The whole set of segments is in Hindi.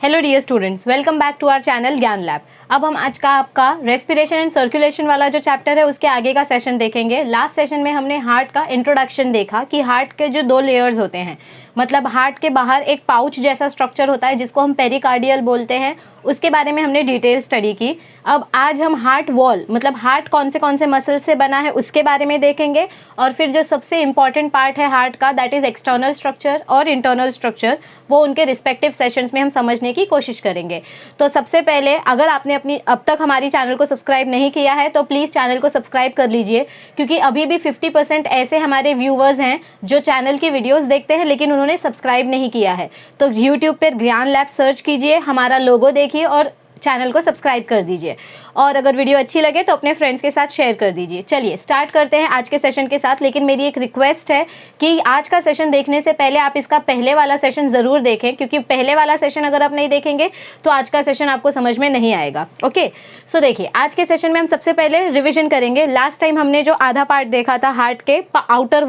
Hello dear students, welcome back to our channel Gyan Lab. अब हम आज का आपका रेस्पिरेशन एंड सर्कुलेशन वाला जो चैप्टर है उसके आगे का सेशन देखेंगे। लास्ट सेशन में हमने हार्ट का इंट्रोडक्शन देखा कि हार्ट के जो 2 लेयर्स होते हैं, मतलब हार्ट के बाहर एक पाउच जैसा स्ट्रक्चर होता है जिसको हम पेरिकार्डियल बोलते हैं, उसके बारे में हमने डिटेल स्टडी की। अब आज हम हार्ट वॉल मतलब हार्ट कौन से मसल से बना है उसके बारे में देखेंगे, और फिर जो सबसे इंपॉर्टेंट पार्ट है हार्ट का, दैट इज एक्सटर्नल स्ट्रक्चर और इंटरनल स्ट्रक्चर, वो उनके रिस्पेक्टिव सेशंस में हम समझने की कोशिश करेंगे। तो सबसे पहले अगर आपने अब तक हमारी चैनल को सब्सक्राइब नहीं किया है तो प्लीज़ चैनल को सब्सक्राइब कर लीजिए, क्योंकि अभी भी 50% ऐसे हमारे व्यूवर्स हैं जो चैनल की वीडियोस देखते हैं लेकिन उन्होंने सब्सक्राइब नहीं किया है। तो यूट्यूब पर ज्ञान लैब सर्च कीजिए, हमारा लोगो देखिए और चैनल को सब्सक्राइब कर दीजिए, और अगर वीडियो अच्छी लगे तो अपने फ्रेंड्स के साथ शेयर कर दीजिए। चलिए स्टार्ट करते हैं आज के सेशन के साथ, लेकिन मेरी एक रिक्वेस्ट है कि आज का सेशन देखने से पहले आप इसका पहले वाला सेशन ज़रूर देखें, क्योंकि पहले वाला सेशन अगर आप नहीं देखेंगे तो आज का सेशन आपको समझ में नहीं आएगा। ओके, सो देखिए आज के सेशन में हम सबसे पहले रिविजन करेंगे। लास्ट टाइम हमने जो आधा पार्ट देखा था हार्ट के आउटर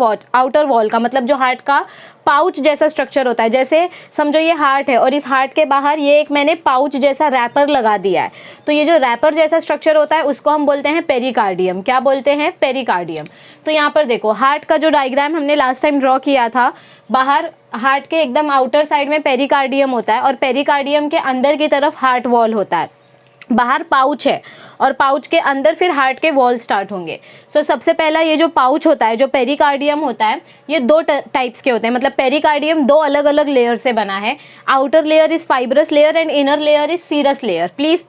वॉल का, मतलब जो हार्ट का पाउच जैसा स्ट्रक्चर होता है। जैसे समझो ये हार्ट है और इस हार्ट के बाहर ये एक मैंने पाउच जैसा रैपर लगा दिया है, तो ये जो रैपर जैसा स्ट्रक्चर होता है उसको हम बोलते हैं पेरिकार्डियम। क्या बोलते हैं? पेरिकार्डियम। तो यहाँ पर देखो हार्ट का जो डायग्राम हमने लास्ट टाइम ड्रॉ किया था, बाहर हार्ट के एकदम आउटर साइड में पेरिकार्डियम होता है और पेरिकार्डियम के अंदर की तरफ हार्ट वॉल होता है। बाहर पाउच है और पाउच के अंदर फिर हार्ट के वॉल स्टार्ट होंगे। सो सबसे पहला ये जो पाउच होता है, जो पेरिकार्डियम होता है, ये 2 टाइप्स के होते हैं, मतलब पेरिकार्डियम 2 अलग अलग लेयर से बना है। Outer layer is fibrous layer and inner layer is serous layer. Please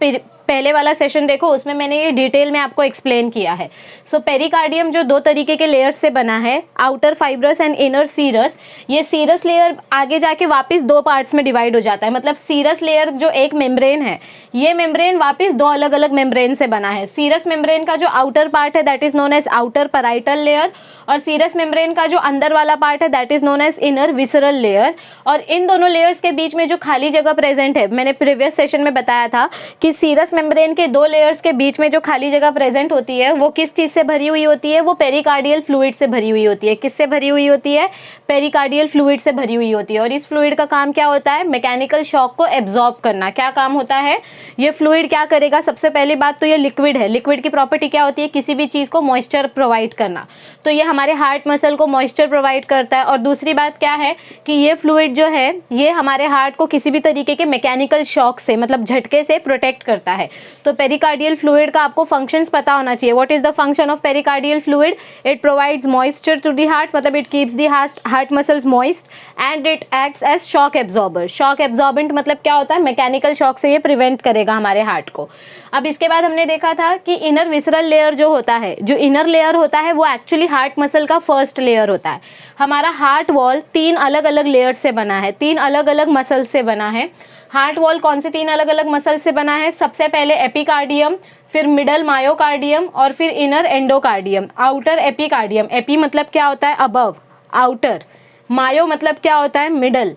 पहले वाला सेशन देखो, उसमें मैंने ये डिटेल में आपको एक्सप्लेन किया है। सो पेरिकार्डियम जो 2 तरीके के लेयर्स से बना है, outer fibrous and inner serous. ये सीरस लेयर आगे जाके वापस 2 पार्ट्स में डिवाइड हो जाता है, मतलब सीरस लेयर जो एक मेम्ब्रेन है, ये मेम्ब्रेन वापस 2 अलग अलग मेम्ब्रेन से बना है। सीरस मेम्ब्रेन का जो आउटर पार्ट है that is known as outer parietal layer, और सीरस मेम्ब्रेन का जो अंदर वाला पार्ट है that is known as inner visceral layer. और इन दोनों लेयर्स के बीच में जो खाली जगह प्रेजेंट है, मैंने प्रीवियस सेशन में बताया था कि सीरस मेम्ब्रेन के 2 लेयर्स के बीच में जो खाली जगह प्रेजेंट होती है वो किस चीज़ से भरी हुई होती है? वो पेरिकार्डियल फ्लूइड से भरी हुई होती है। किससे भरी हुई होती है? पेरिकार्डियल फ्लूइड से भरी हुई होती है। और इस फ्लूइड का काम क्या होता है? मैकेनिकल शॉक को एब्जॉर्ब करना। क्या काम होता है? ये फ्लूइड क्या करेगा? सबसे पहली बात तो ये लिक्विड है। लिक्विड की प्रॉपर्टी क्या होती है? किसी भी चीज़ को मॉइस्चर प्रोवाइड करना, तो ये हमारे हार्ट मसल को मॉइस्चर प्रोवाइड करता है। और दूसरी बात क्या है कि ये फ्लूइड जो है ये हमारे हार्ट को किसी भी तरीके के मैकेनिकल शॉक से, मतलब झटके से प्रोटेक्ट करता है। तो पेरिकार्डियल फ्लूइड का आपको फंक्शंस पता होना चाहिए। What is the function of pericardial fluid? It provides moisture to the heart, मतलब it keeps the heart muscles moist, and it acts as shock absorber. Shock absorbent मतलब क्या होता है? मैकेनिकल शॉक से ये प्रिवेंट करेगा हमारे हार्ट को। अब इसके बाद हमने देखा था कि इनर विसरल लेयर जो होता है, जो इनर लेयर होता है वो एक्चुअली हार्ट मसल का फर्स्ट लेयर होता है। हमारा हार्ट वॉल 3 अलग अलग लेयर से बना है, 3 अलग अलग मसल से बना है। हार्ट वॉल कौन से 3 अलग अलग मसल से बना है? सबसे पहले एपिकार्डियम, फिर मिडल मायोकार्डियम और फिर inner endocardium. Outer epicardium, AP मतलब क्या होता है? Above, outer. मायो मतलब क्या होता है? मिडल,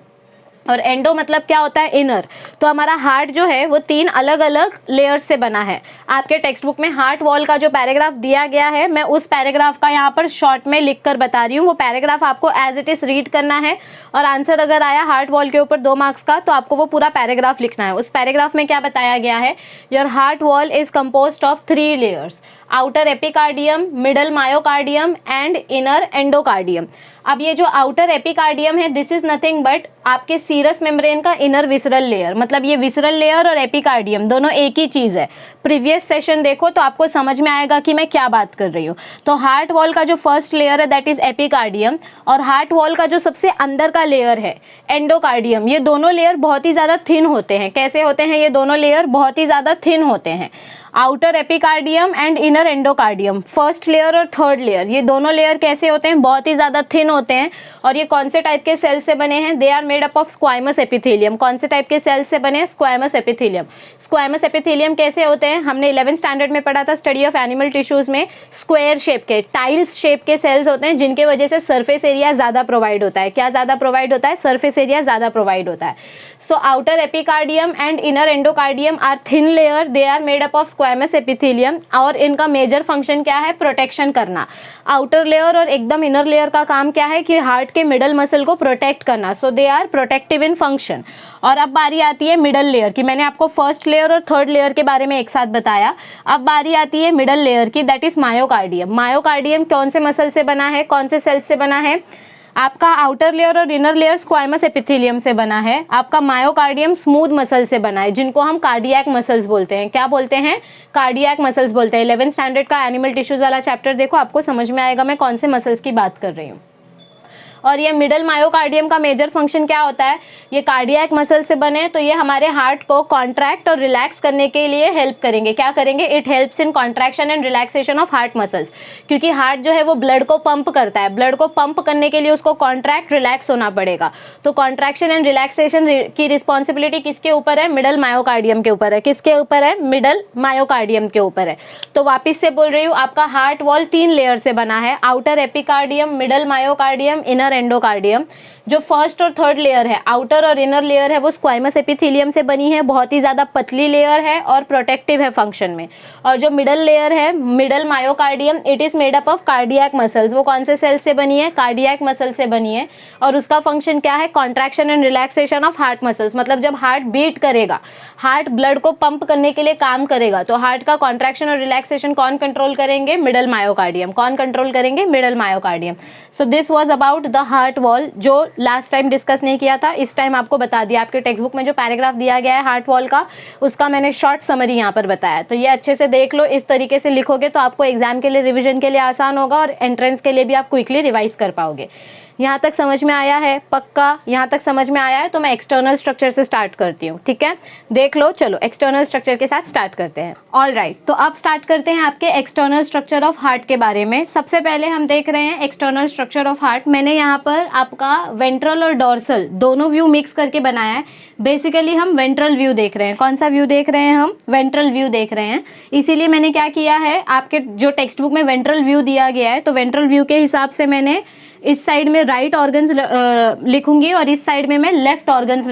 और एंडो मतलब क्या होता है? इनर। तो हमारा हार्ट जो है वो 3 अलग अलग लेयर्स से बना है। आपके टेक्स्ट बुक में हार्ट वॉल का जो पैराग्राफ दिया गया है, मैं उस पैराग्राफ का यहाँ पर शॉर्ट में लिख कर बता रही हूँ। वो पैराग्राफ आपको एज इट इज रीड करना है, और आंसर अगर आया हार्ट वॉल के ऊपर 2 मार्क्स का तो आपको वो पूरा पैराग्राफ लिखना है। उस पैराग्राफ में क्या बताया गया है? Your heart wall is composed of 3 layers, outer epicardium, middle myocardium and inner endocardium. अब ये जो आउटर एपिकार्डियम है दिस इज नथिंग बट आपके सीरस मेम्ब्रेन का इनर विसरल लेयर, मतलब ये विसरल लेयर और एपिकार्डियम दोनों एक ही चीज़ है। प्रीवियस सेशन देखो तो आपको समझ में आएगा कि मैं क्या बात कर रही हूँ। तो हार्ट वॉल का जो फर्स्ट लेयर है दैट इज एपिकार्डियम, और हार्ट वॉल का जो सबसे अंदर का लेयर है एंडोकार्डियम, ये दोनों लेयर बहुत ही ज़्यादा थिन होते हैं। कैसे होते हैं? ये दोनों लेयर बहुत ही ज़्यादा थिन होते हैं। Outer epicardium and inner endocardium, first layer और थर्ड लेयर, ये दोनों लेयर कैसे होते हैं? बहुत ही ज़्यादा थिन होते हैं। और ये कौन से टाइप के सेल से बने हैं? They are made up of squamous epithelium. कौन से टाइप के सेल से बने हैं? स्क्वाइमस एपिथेलियम। स्क्वाइमस एपिथेलियम कैसे होते हैं? हमने 11th स्टैंडर्ड में पढ़ा था स्टडी ऑफ एनिमल टिश्यूज में। स्क्वायर शेप के, टाइल्स शेप के सेल्स होते हैं जिनके वजह से सरफेस एरिया ज़्यादा प्रोवाइड होता है। क्या ज़्यादा प्रोवाइड होता है? सरफेस एरिया ज़्यादा प्रोवाइड होता है। So outer epicardium and inner endocardium are thin layer, they are made up of squamous epithelium, और इनका मेजर फंक्शन क्या है? प्रोटेक्शन करना। आउटर लेयर और एकदम इनर लेयर का काम क्या है? कि हार्ट के मिडल मसल को प्रोटेक्ट करना। So they are protective in function. और अब बारी आती है मिडल लेयर की। मैंने आपको फर्स्ट लेयर और थर्ड लेयर के बारे में एक साथ बताया। अब बारी आती है मिडल लेयर की, दैट इज मायोकार्डियम। मायोकार्डियम कौन से मसल से बना है? कौन से सेल से बना है? आपका आउटर लेयर और इनर लेयर स्क्वायमस एपिथेलियम से बना है। आपका मायोकार्डियम स्मूथ मसल से बना है, जिनको हम कार्डियक मसल्स बोलते हैं। क्या बोलते हैं? कार्डियक मसल्स बोलते हैं। 11th स्टैंडर्ड का एनिमल टिश्यूज वाला चैप्टर देखो, आपको समझ में आएगा मैं कौन से मसल्स की बात कर रही हूँ। और ये मिडल मायोकार्डियम का मेजर फंक्शन क्या होता है? ये कार्डियक मसल से बने, तो ये हमारे हार्ट को कॉन्ट्रैक्ट और रिलैक्स करने के लिए हेल्प करेंगे। क्या करेंगे? It helps in contraction and relaxation of heart muscles. क्योंकि हार्ट जो है वो ब्लड को पंप करता है। ब्लड को पंप करने के लिए उसको कॉन्ट्रैक्ट रिलैक्स होना पड़ेगा। तो कॉन्ट्रैक्शन एंड रिलैक्सेशन की रिस्पॉन्सिबिलिटी किसके ऊपर है? मिडल मायोकार्डियम के ऊपर है। किसके ऊपर है? मिडल मायोकार्डियम के ऊपर है। तो वापिस से बोल रही हूँ, आपका हार्ट वॉल 3 लेयर से बना है। Outer epicardium, middle myocardium, inner endocardium. जो फर्स्ट और थर्ड लेयर है, आउटर और इनर लेयर है, वो स्क्वायमस एपिथेलियम से बनी है। बहुत ही ज़्यादा पतली लेयर है और प्रोटेक्टिव है फंक्शन में। और जो मिडल लेयर है, middle myocardium, it is made up of cardiac muscles. वो कौन से सेल से बनी है? कार्डियक मसल से बनी है। और उसका फंक्शन क्या है? Contraction and relaxation of heart muscles. मतलब जब हार्ट बीट करेगा, हार्ट ब्लड को पंप करने के लिए काम करेगा, तो हार्ट का कॉन्ट्रैक्शन और रिलैक्सेशन कौन कंट्रोल करेंगे? Middle myocardium. कौन कंट्रोल करेंगे? Middle myocardium. So this was about the heart wall, जो लास्ट टाइम डिस्कस नहीं किया था, इस टाइम आपको बता दिया। आपके टेक्स्ट बुक में जो पैराग्राफ दिया गया है हार्ट वॉल का, उसका मैंने शॉर्ट समरी यहाँ पर बताया। तो ये अच्छे से देख लो। इस तरीके से लिखोगे तो आपको एग्जाम के लिए, रिविजन के लिए आसान होगा, और एंट्रेंस के लिए भी आप क्विकली रिवाइज कर पाओगे। यहाँ तक समझ में आया है? पक्का यहाँ तक समझ में आया है? तो मैं एक्सटर्नल स्ट्रक्चर से स्टार्ट करती हूँ, ठीक है? देख लो, चलो एक्सटर्नल स्ट्रक्चर के साथ स्टार्ट करते हैं। ऑल राइट, तो अब स्टार्ट करते हैं आपके एक्सटर्नल स्ट्रक्चर ऑफ हार्ट के बारे में। सबसे पहले हम देख रहे हैं एक्सटर्नल स्ट्रक्चर ऑफ हार्ट। मैंने यहाँ पर आपका वेंट्रल और डोर्सल दोनों व्यू मिक्स करके बनाया है। बेसिकली हम वेंट्रल व्यू देख रहे हैं। कौन सा व्यू देख रहे हैं? हम वेंट्रल व्यू देख रहे हैं। इसीलिए मैंने क्या किया है, आपके जो टेक्स्ट बुक में वेंट्रल व्यू दिया गया है, तो वेंट्रल व्यू के हिसाब से मैंने इस साइड में राइट ऑर्गन्स लिखूंगी और इस साइड में मैं लेफ्ट ऑर्गन्स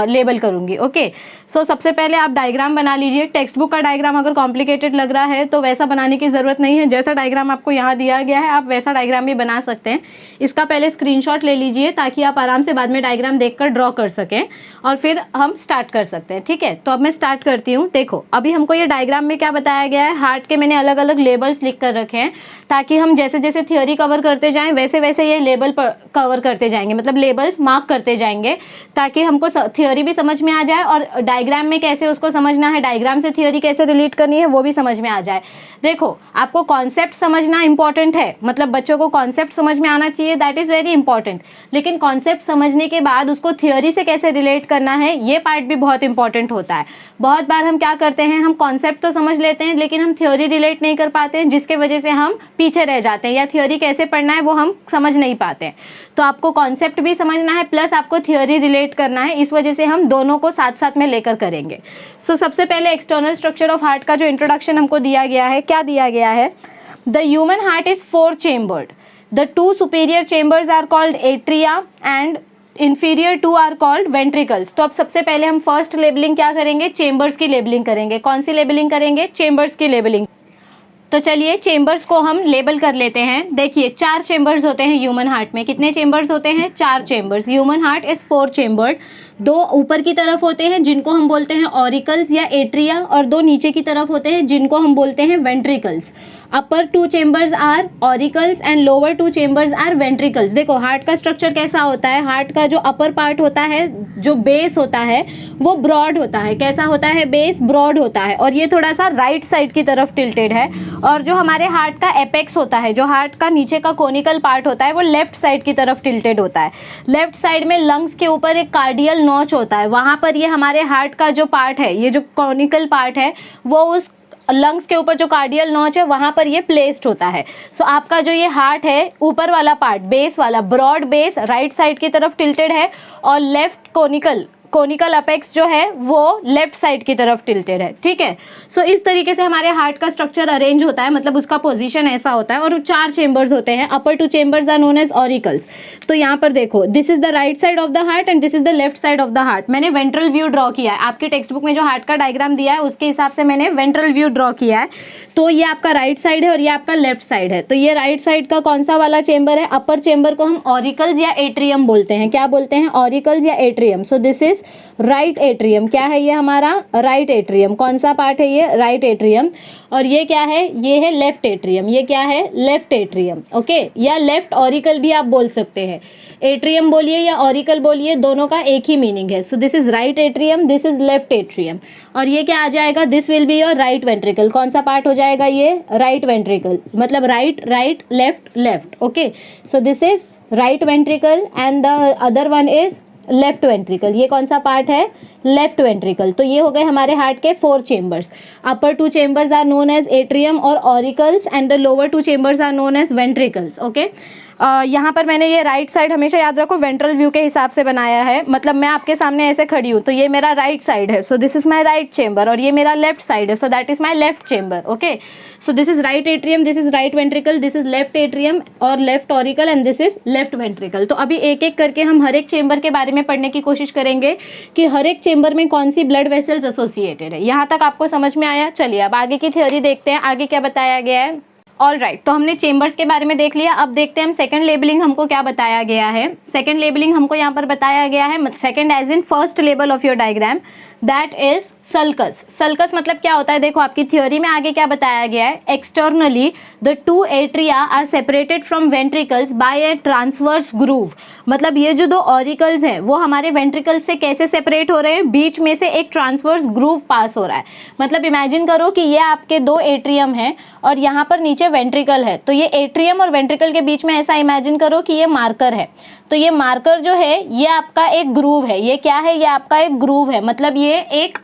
लेबल करूंगी। ओके, सो सबसे पहले आप डायग्राम बना लीजिए। टेक्स्ट बुक का डायग्राम अगर कॉम्प्लिकेटेड लग रहा है तो वैसा बनाने की ज़रूरत नहीं है। जैसा डायग्राम आपको यहाँ दिया गया है, आप वैसा डायग्राम भी बना सकते हैं। इसका पहले स्क्रीनशॉट ले लीजिए ताकि आप आराम से बाद में डायग्राम देखकर ड्रॉ कर सकें, और फिर हम स्टार्ट कर सकते हैं, ठीक है? तो अब मैं स्टार्ट करती हूँ। देखो, अभी हमको ये डायग्राम में क्या बताया गया है, हार्ट के मैंने अलग अलग लेबल्स लिख कर रखे हैं, ताकि हम जैसे जैसे थियोरी कवर करते जाएं वैसे वैसे ये लेबल कवर करते जाएंगे, मतलब लेबल्स मार्क करते जाएंगे, ताकि हमको थियोरी भी समझ में आ जाए और डायग्राम में कैसे उसको समझना है, डायग्राम से थियोरी कैसे रिलेट करनी है, वो भी समझ में आ जाए। देखो, आपको कॉन्सेप्ट समझना इंपॉर्टेंट है, मतलब बच्चों को कॉन्सेप्ट समझ में आना चाहिए, दैट इज़ वेरी इंपॉर्टेंट। लेकिन कॉन्सेप्ट समझने के बाद उसको थियोरी से कैसे रिलेट करना है, ये पार्ट भी बहुत इंपॉर्टेंट होता है। बहुत बार हम क्या करते हैं, हम कॉन्सेप्ट तो समझ लेते हैं लेकिन हम थियोरी रिलेट नहीं कर पाते हैं, जिसके वजह से हम पीछे रह जाते हैं, या थियोरी कैसे पढ़ना है वो हम समझ नहीं पाते हैं। तो आपको कॉन्सेप्ट भी समझना है प्लस आपको थियोरी रिलेट करना है, इस वजह से हम दोनों को साथ साथ में लेकर करेंगे। सो सबसे पहले एक्सटर्नल स्ट्रक्चर ऑफ हार्ट का जो इंट्रोडक्शन हमको दिया गया है, क्या दिया गया है? The human heart is 4 chambered. The 2 superior chambers are called atria and inferior 2 are called ventricles. तो अब सबसे पहले हम फर्स्ट लेबलिंग क्या करेंगे, चेम्बर्स की लेबलिंग करेंगे। कौन सी लेबलिंग करेंगे? चेम्बर्स की लेबलिंग। तो चलिए चेम्बर्स को हम लेबल कर लेते हैं। देखिए 4 चेम्बर्स होते हैं ह्यूमन हार्ट में। कितने चेम्बर्स होते हैं? 4 chambers. Human heart is 4 chambered. 2 ऊपर की तरफ होते हैं जिनको हम बोलते हैं ऑरिकल्स या एट्रिया, और 2 नीचे की तरफ होते हैं जिनको हम बोलते हैं ventricles. Upper 2 chambers are auricles and lower 2 chambers are ventricles. देखो हार्ट का स्ट्रक्चर कैसा होता है, हार्ट का जो अपर पार्ट होता है, जो बेस होता है, वो ब्रॉड होता है। कैसा होता है? बेस ब्रॉड होता है, और ये थोड़ा सा राइट साइड की तरफ टिल्टेड है। और जो हमारे हार्ट का एपेक्स होता है, जो हार्ट का नीचे का कोनिकल पार्ट होता है, वो लेफ्ट साइड की तरफ टिल्टेड होता है। लेफ्ट साइड में लंग्स के ऊपर एक कार्डियल नॉच होता है, वहाँ पर ये हमारे हार्ट का जो पार्ट है, ये जो कोनिकल पार्ट है, वो उस लंग्स के ऊपर जो कार्डियल नॉच है वहाँ पर ये प्लेस्ड होता है। सो आपका जो ये हार्ट है, ऊपर वाला पार्ट, बेस वाला, ब्रॉड बेस राइट साइड की तरफ टिल्टेड है, और लेफ्ट कोनिकल कोनिकल अपेक्स जो है वो लेफ्ट साइड की तरफ टिल्टेड है, ठीक है। सो इस तरीके से हमारे हार्ट का स्ट्रक्चर अरेंज होता है, मतलब उसका पोजीशन ऐसा होता है, और 4 चेंबर्स होते हैं। Upper 2 chambers are known as auricles. तो यहाँ पर देखो, this is the right side of the heart and this is the left side of the heart. मैंने वेंट्रल व्यू ड्रॉ किया है, आपकी टेक्स्ट बुक में जो हार्ट का डायग्राम दिया है उसके हिसाब से मैंने वेंट्रल व्यू ड्रॉ किया है। तो ये आपका राइट साइड है और ये आपका लेफ्ट साइड है। तो ये राइट साइड का कौन सा वाला चेंबर है? अपर चेंबर को हम ऑरिकल्स या एट्रियम बोलते हैं। क्या बोलते हैं? ऑरिकल्स या atrium. So this is right atrium. क्या है ये हमारा? Right atrium. कौन सा पार्ट है ये? Right atrium. और ये क्या है? ये है लेफ्ट एट्रियम। ये क्या है? लेफ्ट एट्रियम, ओके, या लेफ्ट ऑरिकल भी आप बोल सकते हैं। एट्रियम बोलिए या ऑरिकल बोलिए, दोनों का एक ही मीनिंग है। So this is right atrium, this is left atrium. और ये क्या आ जाएगा? This will be your right ventricle. कौन सा पार्ट हो जाएगा ये? राइट वेंट्रिकल, मतलब right right left left, okay. So this is right ventricle and the other one is left ventricle. ये कौन सा पार्ट है? Left ventricle. तो ये हो गए हमारे हार्ट के 4 chambers. Upper 2 chambers are known as atrium और auricles and the lower 2 chambers are known as ventricles, okay. यहाँ पर मैंने ये राइट साइड, हमेशा याद रखो, वेंट्रल व्यू के हिसाब से बनाया है। मतलब मैं आपके सामने ऐसे खड़ी हूँ तो ये मेरा राइट साइड है, so this is my right chamber, और ये मेरा लेफ्ट साइड है, so that is my left chamber, okay. So this is right atrium, this is right ventricle, this is left atrium और left auricle and this is left ventricle. तो अभी एक एक करके हम हर एक चेंबर के बारे में पढ़ने की कोशिश करेंगे कि हर एक चेंबर में कौन सी ब्लड वेसल्स एसोसिएटेड है। यहाँ तक आपको समझ में आया? चलिए अब आगे की थ्योरी देखते हैं, आगे क्या बताया गया है। ऑल राइट, तो हमने चेंबर्स के बारे में देख लिया। अब देखते हैं हम सेकंड लेबलिंग हमको क्या बताया गया है। सेकंड लेबलिंग हमको यहाँ पर बताया गया है, second as in first label of your diagram, that is sulcus. Sulcus मतलब क्या होता है? देखो आपकी थ्योरी में आगे क्या बताया गया है, externally the 2 atria are separated from ventricles by a transverse groove. मतलब ये जो 2 ऑरिकल्स हैं वो हमारे वेंट्रिकल्स से कैसे सेपरेट हो रहे हैं? बीच में से एक ट्रांसवर्स ग्रूव पास हो रहा है। मतलब इमेजिन करो कि ये आपके 2 एट्रियम हैं और यहाँ पर नीचे वेंट्रिकल है, तो ये एट्रियम और वेंट्रिकल के बीच में ऐसा इमेजिन करो कि ये मार्कर है। तो ये मार्कर जो है ये आपका एक ग्रूव है। ये क्या है? ये आपका एक ग्रूव है, मतलब ये एक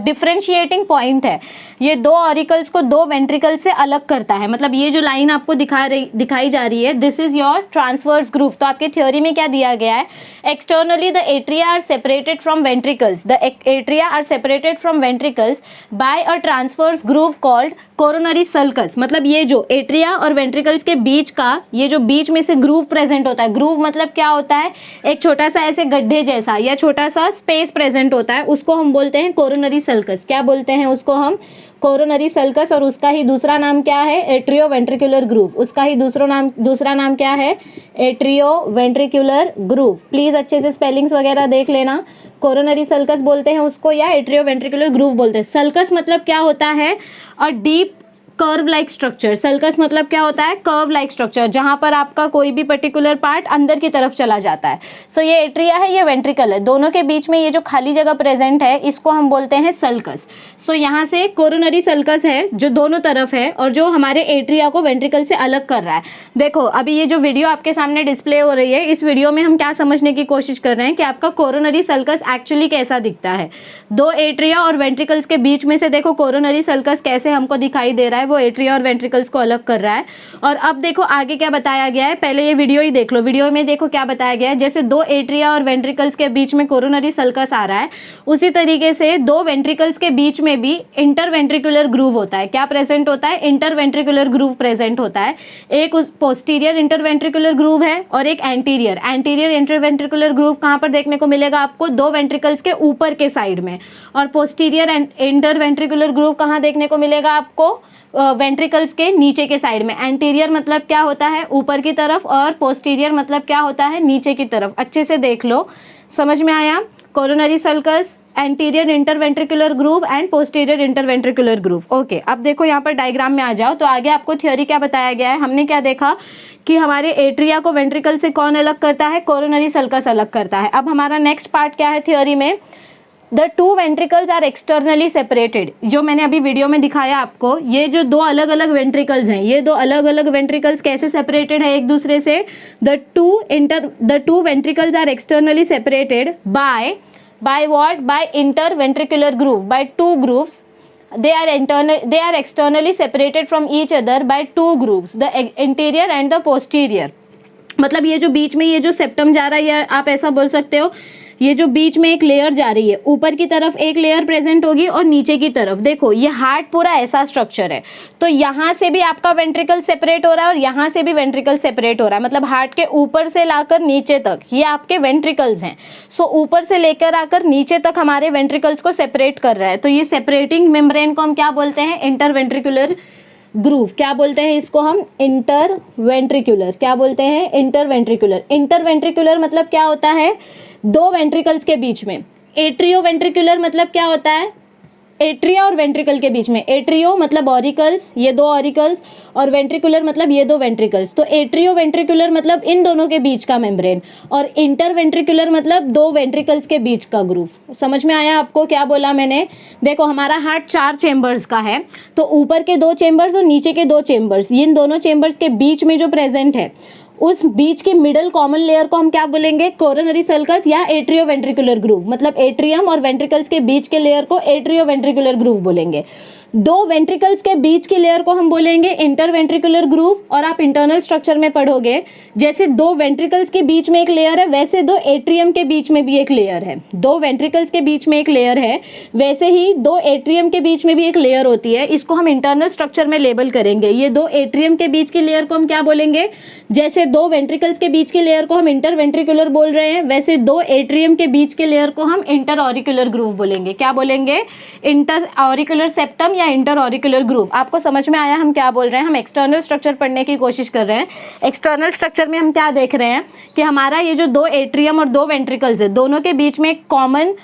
डिफरेंशिएटिंग पॉइंट है। ये 2 ऑरिकल्स को 2 वेंट्रिकल से अलग करता है। मतलब ये जो लाइन आपको दिखाई जा रही है, this is your transverse groove. तो आपकी थ्योरी में क्या दिया गया है? Externally the atria are separated from ventricles, the atria are separated from ventricles by a transverse groove called coronary sulcus. मतलब ये जो एट्रिया और वेंट्रिकल्स के बीच का, ये जो बीच में से ग्रूव प्रेजेंट होता है, ग्रूव मतलब क्या होता है? एक छोटा सा ऐसे गड्ढे जैसा या छोटा सा स्पेस प्रेजेंट होता है, उसको हम बोलते हैं कोरोनरी सल्कस। क्या बोलते हैं उसको हम? Coronary sulcus. और उसका ही दूसरा नाम क्या है? Atrio ventricular groove. उसका ही दूसरा नाम क्या है? Atrio ventricular groove. प्लीज अच्छे से स्पेलिंग्स वगैरह देख लेना। कोरोनरी सल्कस बोलते हैं उसको या एट्रियो वेंट्रिकुलर ग्रूव बोलते हैं। सल्कस मतलब क्या होता है? A deep curve like structure. Sulcus मतलब क्या होता है? कर्व लाइक स्ट्रक्चर, जहां पर आपका कोई भी पर्टिकुलर पार्ट अंदर की तरफ चला जाता है। सो ये एट्रिया है, ये वेंट्रिकल है, दोनों के बीच में ये जो खाली जगह प्रेजेंट है इसको हम बोलते हैं सल्कस। सो यहाँ से कोरोनरी सल्कस है जो दोनों तरफ है और जो हमारे एट्रिया को वेंट्रिकल से अलग कर रहा है। देखो अभी ये जो वीडियो आपके सामने डिस्प्ले हो रही है, इस वीडियो में हम क्या समझने की कोशिश कर रहे हैं कि आपका कोरोनरी सल्कस एक्चुअली कैसा दिखता है। 2 एट्रिया और वेंट्रिकल्स के बीच में से देखो कोरोनरी सल्कस कैसे हमको दिखाई दे रहा है, वो एट्रिया और वेंट्रिकल्स को अलग कर रहा है। और अब देखो आगे क्या बताया गया है, पहले ये वीडियो ही देख लो। वीडियो में देखो क्या बताया गया है, जैसे 2 एट्रिया और वेंट्रिकल्स के बीच में कोरोनरी सल्कस आ रहा है, उसी तरीके से 2 वेंट्रिकल्स के बीच में भी इंटरवेंट्रिकुलर ग्रूव होता है। क्या प्रेजेंट होता है? इंटरवेंट्रिकुलर ग्रूव प्रेजेंट होता है। एक उस पोस्टीरियर इंटरवेंट्रिकुलर ग्रूव है और एक एंटीरियर इंटरवेंट्रिकुलर ग्रूव कहाँ पर देखने को मिलेगा आपको? 2 वेंट्रिकल्स के ऊपर के साइड में। और पोस्टीरियर इंटरवेंट्रिकुलर ग्रूव कहाँ देखने को मिलेगा आपको? वेंट्रिकल्स के नीचे के साइड में। एंटीरियर मतलब क्या होता है? ऊपर की तरफ, और पोस्टीरियर मतलब क्या होता है? नीचे की तरफ। अच्छे से देख लो, समझ में आया? Coronary sulcus, anterior interventricular groove and posterior interventricular groove. Okay, अब देखो यहाँ पर डायग्राम में आ जाओ। तो आगे आपको थ्योरी क्या बताया गया है? हमने क्या देखा कि हमारे एट्रिया को वेंट्रिकल से कौन अलग करता है? कोरोनरी सल्कस अलग करता है। अब हमारा नेक्स्ट पार्ट क्या है थ्योरी में? The 2 ventricles are externally separated. जो मैंने अभी वीडियो में दिखाया आपको, ये जो 2 अलग अलग वेंट्रिकल्स हैं, ये 2 अलग अलग वेंट्रिकल्स कैसे सेपरेटेड है एक दूसरे से? The two ventricles are externally separated by what? By interventricular groove, by 2 grooves. They are externally separated from each other by 2 grooves, the anterior and the posterior. मतलब ये जो बीच में ये जो सेप्टम जा रहा है, या आप ऐसा बोल सकते हो ये जो बीच में एक लेयर जा रही है, ऊपर की तरफ एक लेयर प्रेजेंट होगी और नीचे की तरफ देखो ये हार्ट पूरा ऐसा स्ट्रक्चर है। तो यहाँ से भी आपका वेंट्रिकल सेपरेट हो रहा है और यहाँ से भी वेंट्रिकल सेपरेट हो रहा है, मतलब हार्ट के ऊपर से लाकर नीचे तक ये आपके वेंट्रिकल्स हैं। सो ऊपर से लेकर आकर नीचे तक हमारे वेंट्रिकल्स को सेपरेट कर रहा है। तो ये सेपरेटिंग मेम्ब्रेन को हम क्या बोलते हैं? Interventricular groove. क्या बोलते हैं इसको हम? इंटरवेंट्रिकुलर। क्या बोलते हैं? इंटरवेंट्रिकुलर। इंटरवेंट्रिकुलर मतलब क्या होता है? दो वेंट्रिकल्स के बीच में। एट्रियोवेंट्रिकुलर मतलब क्या होता है? एट्रिया और वेंट्रिकल के बीच में। एट्रियो मतलब ऑरिकल्स, ये दो ऑरिकल्स, और वेंट्रिकुलर मतलब ये दो वेंट्रिकल्स। तो एट्रियो वेंट्रिकुलर मतलब इन दोनों के बीच का मेम्ब्रेन, और इंटरवेंट्रिकुलर मतलब दो वेंट्रिकल्स के बीच का ग्रूव। समझ में आया आपको क्या बोला मैंने? देखो हमारा हार्ट 4 चेंबर्स का है, तो ऊपर के 2 चेंबर्स और नीचे के 2 चेंबर्स, इन दोनों चेंबर्स के बीच में जो प्रेजेंट है उस बीच के मिडल कॉमन लेयर को हम क्या बोलेंगे? कोरोनरी सल्कस या एट्रियोवेंट्रिकुलर ग्रूव। मतलब एट्रियम और वेंट्रिकल्स के बीच के लेयर को एट्रियोवेंट्रिकुलर ग्रूव बोलेंगे। दो वेंट्रिकल्स के बीच के लेयर को हम बोलेंगे इंटरवेंट्रिकुलर ग्रूव। और आप इंटरनल स्ट्रक्चर में पढ़ोगे, जैसे दो वेंट्रिकल्स के बीच में एक लेयर है, वैसे दो एट्रियम के बीच में भी एक लेयर है। दो वेंट्रिकल्स के बीच में एक लेयर है, वैसे ही दो एट्रियम के बीच में भी एक लेयर होती है। इसको हम इंटरनल स्ट्रक्चर में लेबल करेंगे। ये दो एट्रियम के बीच की लेयर को हम क्या बोलेंगे? जैसे दो वेंट्रिकल्स के बीच के लेयर को हम इंटरवेंट्रिकुलर बोल रहे हैं, वैसे दो एट्रियम के बीच के लेयर को हम इंटरऑरिकुलर ग्रूव बोलेंगे। क्या बोलेंगे? इंटरऑरिकुलर सेप्टम या इंटरऑरिकुलर ग्रूव। आपको समझ में आया हम क्या बोल रहे हैं? हम एक्सटर्नल स्ट्रक्चर पढ़ने की कोशिश कर रहे हैं। एक्सटर्नल स्ट्रक्चर में हम क्या देख रहे हैं कि हमारा ये जो दो एट्रियम और दो वेंट्रिकल्स है, दोनों के बीच में एक कॉमन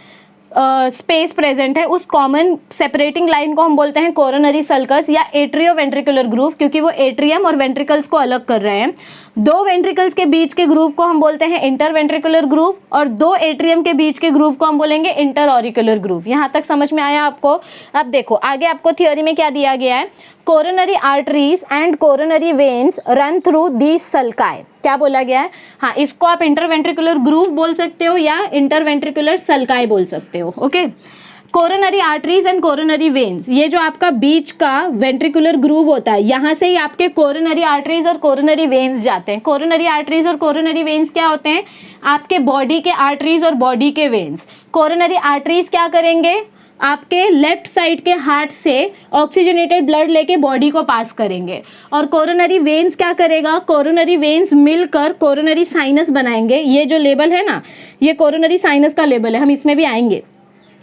स्पेस प्रेजेंट है। उस कॉमन सेपरेटिंग लाइन को हम बोलते हैं कोरोनरी सल्कस या एट्रियोवेंट्रिकुलर ग्रूव, क्योंकि वो एट्रियम और वेंट्रिकल्स को अलग कर रहे हैं। दो वेंट्रिकल्स के बीच के ग्रूव को हम बोलते हैं इंटरवेंट्रिकुलर ग्रूव, और दो एट्रियम के बीच के ग्रूव को हम बोलेंगे इंटरऑरिकुलर ग्रूव। यहाँ तक समझ में आया आपको? अब देखो आगे आपको थियोरी में क्या दिया गया है? Coronary arteries and coronary veins run through these sulci. क्या बोला गया है? हाँ, इसको आप इंटरवेंट्रिकुलर ग्रूव बोल सकते हो या इंटरवेंट्रिकुलर सल्काई बोल सकते हो। Okay, coronary arteries and coronary veins, ये जो आपका बीच का वेंट्रिकुलर ग्रूव होता है, यहाँ से ही आपके कोरोनरी आर्टरीज और कोरोनरी वेन्स जाते हैं। कोरोनरी आर्टरीज और कोरोनरी वेन्स क्या होते हैं? आपके बॉडी के आर्टरीज और बॉडी के वेन्स। कोरोनरी आर्टरीज क्या करेंगे? आपके लेफ्ट साइड के हार्ट से ऑक्सीजनेटेड ब्लड लेके बॉडी को पास करेंगे। और कोरोनरी वेन्स क्या करेगा? कोरोनरी वेन्स मिलकर कोरोनरी साइनस बनाएंगे। ये जो लेबल है ना, ये कोरोनरी साइनस का लेबल है, हम इसमें भी आएंगे।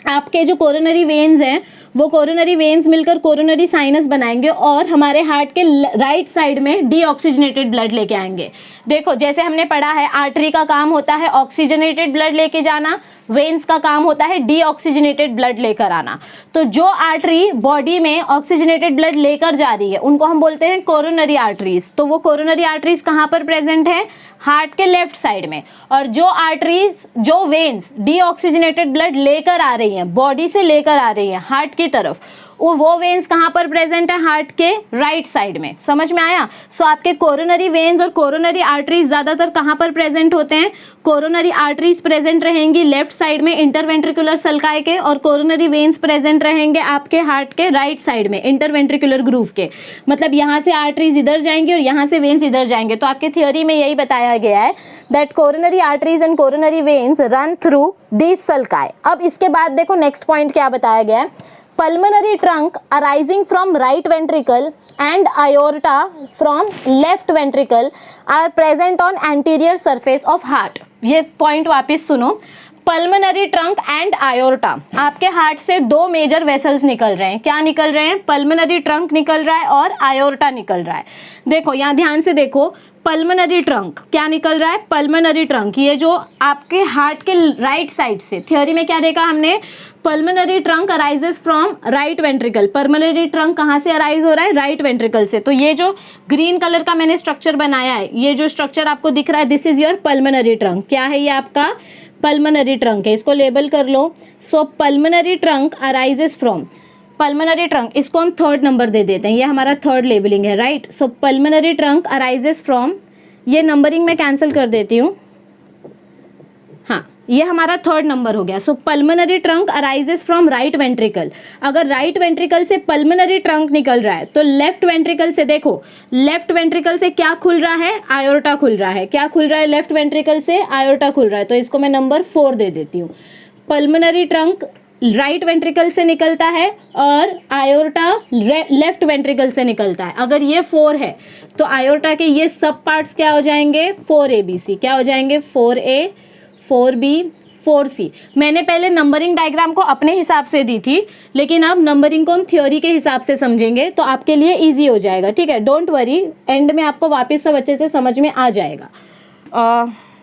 आपके जो कोरोनरी वेन्स हैं वो कोरोनरी वेन्स मिलकर कोरोनरी साइनस बनाएंगे और हमारे हार्ट के राइट साइड में डीऑक्सीजनेटेड ब्लड लेके आएंगे। देखो जैसे हमने पढ़ा है, आर्टरी का काम होता है ऑक्सीजनेटेड ब्लड लेके जाना, वेन्स का काम होता है डीऑक्सीजनेटेड ब्लड लेकर आना। तो जो आर्टरी बॉडी में ऑक्सीजनेटेड ब्लड लेकर जा रही है उनको हम बोलते हैं कोरोनरी आर्टरीज। तो वो कोरोनरी आर्टरीज कहाँ पर प्रेजेंट है? हार्ट के लेफ्ट साइड में। और जो आर्टरीज, जो वेन्स डीऑक्सीजनेटेड ब्लड लेकर आ रही हैं, बॉडी से लेकर आ रही हैं हार्ट की तरफ, वो वेन्स कहाँ पर प्रेजेंट है? हार्ट के राइट साइड में। समझ में आया? सो आपके कोरोनरी वेन्स और कोरोनरी आर्टरीज ज्यादातर कहाँ पर प्रेजेंट होते हैं? कोरोनरी आर्टरीज प्रेजेंट रहेंगी लेफ्ट साइड में इंटरवेंट्रिकुलर सल्काई के, और कोरोनरी वेन्स प्रेजेंट रहेंगे आपके हार्ट के राइट साइड में इंटरवेंट्रिकुलर ग्रूव के। मतलब यहाँ से आर्टरीज इधर जाएंगी और यहाँ से वेन्स इधर जाएंगे। तो आपके थियोरी में यही बताया गया है that coronary arteries and coronary veins run through this sulci. अब इसके बाद देखो नेक्स्ट पॉइंट क्या बताया गया है? Pulmonary trunk arising from right ventricle and aorta from left ventricle are present on anterior surface of heart। ये पॉइंट वापस सुनो। पल्मनरी ट्रंक एंड आयोर्टा, आपके हार्ट से दो मेजर वेसल्स निकल रहे हैं। क्या निकल रहे हैं? पल्मनरी ट्रंक निकल रहा है और आयोर्टा निकल रहा है। देखो यहाँ ध्यान से देखो, पल्मनरी ट्रंक क्या निकल रहा है? पल्मनरी ट्रंक, ये जो आपके हार्ट के राइट साइड से, थ्योरी में क्या देखा हमने? Pulmonary trunk arises from right ventricle. Pulmonary trunk कहाँ से अराइज हो रहा है? राइट वेंट्रिकल से। तो ये जो ग्रीन कलर का मैंने स्ट्रक्चर बनाया है, ये जो स्ट्रक्चर आपको दिख रहा है, this is your pulmonary trunk. क्या है ये? आपका पल्मनरी ट्रंक है, इसको लेबल कर लो। So pulmonary trunk arises from, pulmonary trunk, इसको हम 3rd नंबर दे देते हैं, ये हमारा 3rd लेबलिंग है, right. So pulmonary trunk arises from, ये नंबरिंग में कैंसिल कर देती हूँ, हाँ ये हमारा थर्ड नंबर हो गया। So pulmonary trunk arises from right ventricle. अगर राइट वेंट्रिकल से पल्मोनरी ट्रंक निकल रहा है तो लेफ्ट वेंट्रिकल से, देखो लेफ्ट वेंट्रिकल से क्या खुल रहा है, आयोर्टा खुल रहा है। क्या खुल रहा है लेफ्ट वेंट्रिकल से, आयोर्टा खुल रहा है। तो इसको मैं नंबर 4 दे देती हूँ। पल्मोनरी ट्रंक राइट वेंट्रिकल से निकलता है और आयोर्टा लेफ्ट वेंट्रिकल से निकलता है। अगर ये 4 है तो आयोर्टा के ये सब पार्ट्स क्या हो जाएंगे, 4ABC। क्या हो जाएंगे, 4A, 4B, 4C। मैंने पहले नंबरिंग डायग्राम को अपने हिसाब से दी थी, लेकिन अब नंबरिंग को हम थ्योरी के हिसाब से समझेंगे तो आपके लिए ईजी हो जाएगा। ठीक है, डोंट वरी, एंड में आपको वापस सब अच्छे से समझ में आ जाएगा।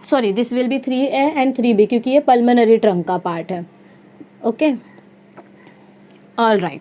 Sorry, this will B 3A and 3B क्योंकि ये पल्मोनरी ट्रंक का पार्ट है। Okay, all right.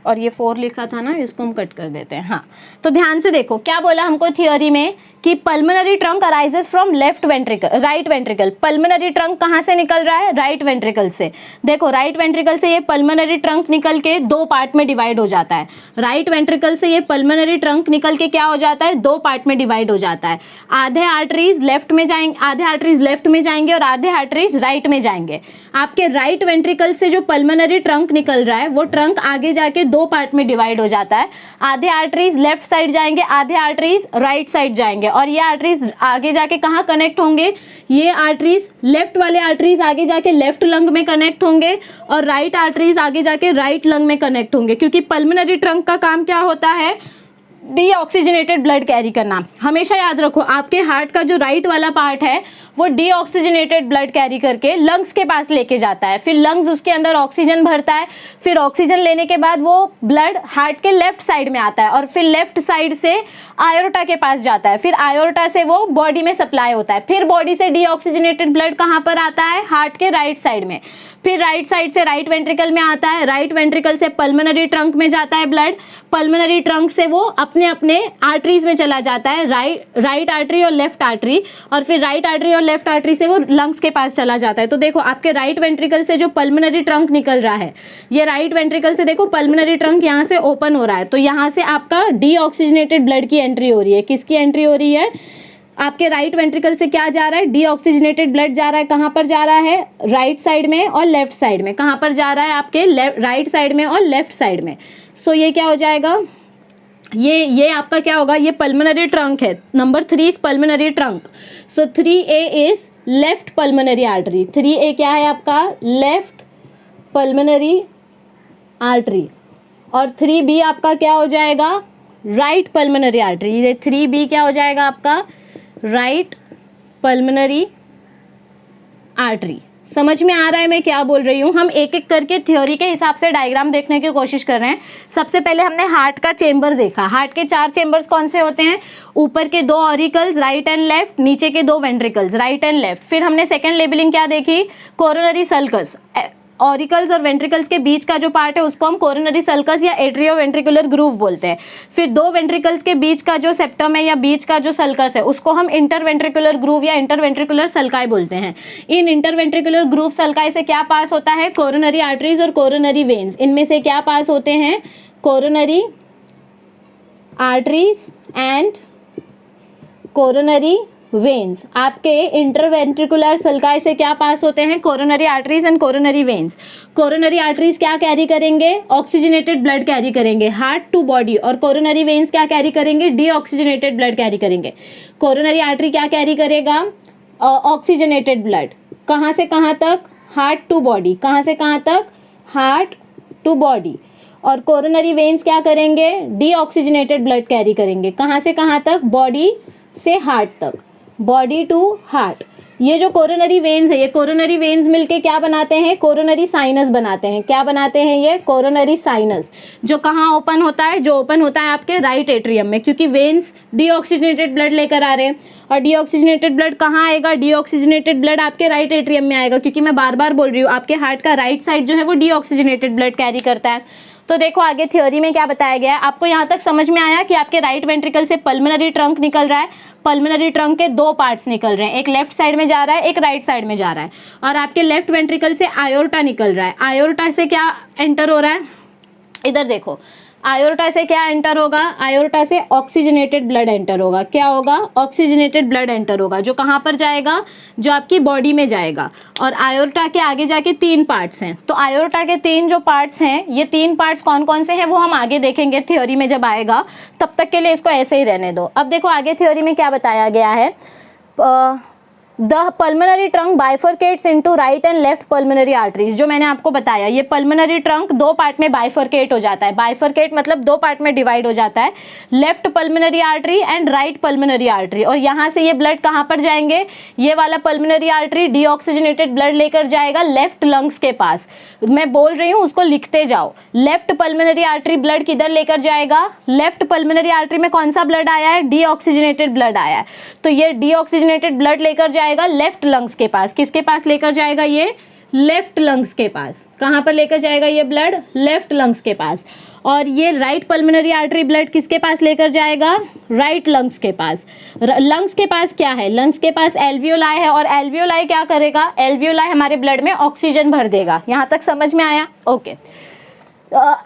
और ये 4 लिखा था ना, इसको हम कट कर देते हैं। हाँ, तो ध्यान से देखो क्या बोला हमको थियोरी में कि pulmonary trunk arises from left ventricle, right ventricle. Pulmonary trunk कहाँ से निकल रहा है, राइट वेंट्रिकल से। देखो राइट वेंट्रिकल से ये पल्मोनरी ट्रंक निकल के 2 पार्ट में डिवाइड हो जाता है। राइट वेंट्रिकल से ये पल्मोनरी ट्रंक निकल के क्या हो जाता है, 2 पार्ट में डिवाइड हो जाता है। आधे आर्टरीज लेफ्ट में जाएंगे, आधे आर्टरीज लेफ्ट में जाएंगे और आधे आर्टरीज राइट में जाएंगे। आपके राइट वेंट्रिकल से जो पल्मोनरी ट्रंक निकल रहा है वो ट्रंक आगे जाके 2 पार्ट में डिवाइड हो जाता है। आधे आर्टरीज लेफ्ट साइड जाएंगे, आधे आर्टरीज राइट साइड जाएंगे। और ये आर्टरीज आगे जाके कहाँ कनेक्ट होंगे, ये आर्टरीज लेफ्ट वाले आर्टरीज आगे जाके लेफ्ट लंग में कनेक्ट होंगे और राइट आर्टरीज आगे जाके राइट लंग में कनेक्ट होंगे। क्योंकि पल्मोनरी ट्रंक का काम क्या होता है, डीऑक्सीजनेटेड ब्लड कैरी करना। हमेशा याद रखो, आपके हार्ट का जो राइट वाला पार्ट है वो डीऑक्सीजनेटेड ब्लड कैरी करके लंग्स के पास लेके जाता है। फिर लंग्स उसके अंदर ऑक्सीजन भरता है, फिर ऑक्सीजन लेने के बाद वो ब्लड हार्ट के लेफ्ट साइड में आता है और फिर लेफ्ट साइड से आयोर्टा के पास जाता है। फिर आयोर्टा से वो बॉडी में सप्लाई होता है। फिर बॉडी से डीऑक्सीजनेटेड ब्लड कहाँ पर आता है, हार्ट के राइट साइड में। फिर राइट साइड से राइट वेंट्रिकल में आता है, राइट वेंट्रिकल से पल्मोनरी ट्रंक में जाता है ब्लड, पल्मोनरी ट्रंक से वो अपने अपने आर्टरीज में चला जाता है, राइट आर्टरी और लेफ्ट आर्टरी, और फिर राइट आर्टरी और लेफ्ट आर्टरी से वो लंग्स के पास चला जाता है। तो देखो आपके राइट वेंट्रिकल से जो पल्मोनरी ट्रंक निकल रहा है, ये राइट वेंट्रिकल से देखो पल्मोनरी ट्रंक यहाँ से ओपन हो रहा है, तो यहाँ से आपका डीऑक्सीजनेटेड ब्लड की एंट्री हो रही है। किसकी एंट्री हो रही है, आपके राइट वेंट्रिकल से क्या जा रहा है, डीऑक्सीजनेटेड ब्लड जा रहा है। कहाँ पर जा रहा है, राइट साइड में और लेफ्ट साइड में। कहाँ पर जा रहा है, आपके राइट साइड में और लेफ्ट साइड में। सो ये क्या हो जाएगा, ये आपका क्या होगा, ये पल्मोनरी ट्रंक है। Number 3 is pulmonary trunk. So 3A is left pulmonary artery. 3A क्या है आपका, लेफ्ट पल्मोनरी आर्टरी। और 3B आपका क्या हो जाएगा, राइट पल्मोनरी आर्टरी। ये 3B क्या हो जाएगा आपका, राइट पल्मोनरी आर्टरी। समझ में आ रहा है मैं क्या बोल रही हूँ। हम एक एक करके थ्योरी के हिसाब से डायग्राम देखने की कोशिश कर रहे हैं। सबसे पहले हमने हार्ट का चेंबर देखा। हार्ट के 4 चेंबर्स कौन से होते हैं, ऊपर के 2 ऑरिकल्स राइट एंड लेफ्ट, नीचे के 2 वेंट्रिकल्स राइट एंड लेफ्ट। फिर हमने सेकंड लेबलिंग क्या देखी, कोरोनरी सल्कस। ऑरिकल्स और वेंट्रिकल्स के बीच का जो पार्ट है उसको हम कोरोनरी सल्कस या एट्रियो वेंट्रिकुलर ग्रूव बोलते हैं। फिर 2 वेंट्रिकल्स के बीच का जो सेप्टम है या बीच का जो सल्कस है उसको हम इंटरवेंट्रिकुलर ग्रूव या इंटरवेंट्रिकुलर सल्काई बोलते हैं। इन इंटरवेंट्रिकुलर ग्रूव सल्काई से क्या पास होता है, कोरोनरी आर्टरीज और कोरोनरी वेन्स। इनमें से क्या पास होते हैं, coronary arteries and coronary veins. आपके इंटरवेंट्रिकुलर सल्काई से क्या पास होते हैं, coronary arteries and coronary veins. Coronary arteries क्या कैरी करेंगे, ऑक्सीजनेटेड ब्लड कैरी करेंगे हार्ट टू बॉडी, और कोरोनरी वेन्स क्या कैरी करेंगे, डीऑक्सीजनेटेड ब्लड कैरी करेंगे। कोरोनरी आर्टरी क्या कैरी करेगा, ऑक्सीजनेटेड ब्लड। कहाँ से कहाँ तक, हार्ट टू बॉडी। कहाँ से कहाँ तक, हार्ट टू बॉडी। और कोरोनरी वेन्स क्या करेंगे, डीऑक्सीजनेटेड ब्लड कैरी करेंगे। कहाँ से कहाँ तक, बॉडी से हार्ट तक, बॉडी टू हार्ट। ये जो कोरोनरी वेन्स है, ये कोरोनरी वेन्स मिलके क्या बनाते हैं, कोरोनरी साइनस बनाते हैं। क्या बनाते हैं, ये कोरोनरी साइनस, जो कहाँ ओपन होता है, जो ओपन होता है आपके राइट एट्रियम में, क्योंकि वेन्स डीऑक्सीजनेटेड ब्लड लेकर आ रहे हैं। और डीऑक्सीजनेटेड ब्लड कहाँ आएगा, डीऑक्सीजनेटेड ब्लड आपके राइट एट्रियम में आएगा, क्योंकि मैं बार बार बोल रही हूँ आपके हार्ट का राइट साइड जो है वो डीऑक्सीजनेटेड ब्लड कैरी करता है। तो देखो आगे थ्योरी में क्या बताया गया है, आपको यहाँ तक समझ में आया कि आपके राइट वेंट्रिकल से पल्मोनरी ट्रंक निकल रहा है। पल्मोनरी ट्रंक के 2 पार्ट्स निकल रहे हैं, एक लेफ्ट साइड में जा रहा है, एक राइट साइड में जा रहा है। और आपके लेफ्ट वेंट्रिकल से आयोर्टा निकल रहा है। आयोर्टा से क्या एंटर हो रहा है, इधर देखो, आयोर्टा से क्या एंटर होगा, आयोर्टा से ऑक्सीजनेटेड ब्लड एंटर होगा। क्या होगा, ऑक्सीजनेटेड ब्लड एंटर होगा, जो कहाँ पर जाएगा, जो आपकी बॉडी में जाएगा। और आयोर्टा के आगे जाके 3 पार्ट्स हैं। तो आयोर्टा के 3 जो पार्ट्स हैं, ये 3 पार्ट्स कौन कौन से हैं वो हम आगे देखेंगे थ्योरी में जब आएगा, तब तक के लिए इसको ऐसे ही रहने दो। अब देखो आगे थ्योरी में क्या बताया गया है, the pulmonary trunk bifurcates into right and left pulmonary arteries. जो मैंने आपको बताया, ये पल्मोनरी ट्रंक 2 पार्ट में बाइफरकेट हो जाता है। बाइफरकेट मतलब 2 पार्ट में डिवाइड हो जाता है, left pulmonary artery and right pulmonary artery. और यहाँ से ये ब्लड कहाँ पर जाएंगे, ये वाला पल्मोनरी आर्टरी डीऑक्सीजनेटेड ब्लड लेकर जाएगा लेफ्ट लंग्स के पास। मैं बोल रही हूँ, उसको लिखते जाओ। लेफ्ट पल्मोनरी आर्टरी ब्लड किधर लेकर जाएगा, लेफ्ट पल्मोनरी आर्टरी में कौन सा ब्लड आया है, डीऑक्सीजनेटेड ब्लड आया है। तो ये डीऑक्सीजनेटेड ब्लड लेकर जाएगा लेफ्ट लंग्स के पास। किसके पास लेकर जाएगा, ये लेफ्ट लंग्स के पास। कहां पर लेकर जाएगा ये ब्लड, लेफ्ट लंग्स के पास। और ये राइट पल्मोनरी आर्टरी ब्लड किसके पास लेकर जाएगा, राइट लंग्स के पास। लंग्स के पास क्या है, लंग्स के पास एल्वियोलाई है। और एल्वियोलाई क्या करेगा, एल्वियोलाई हमारे ब्लड में ऑक्सीजन भर देगा। यहां तक समझ में आया, okay.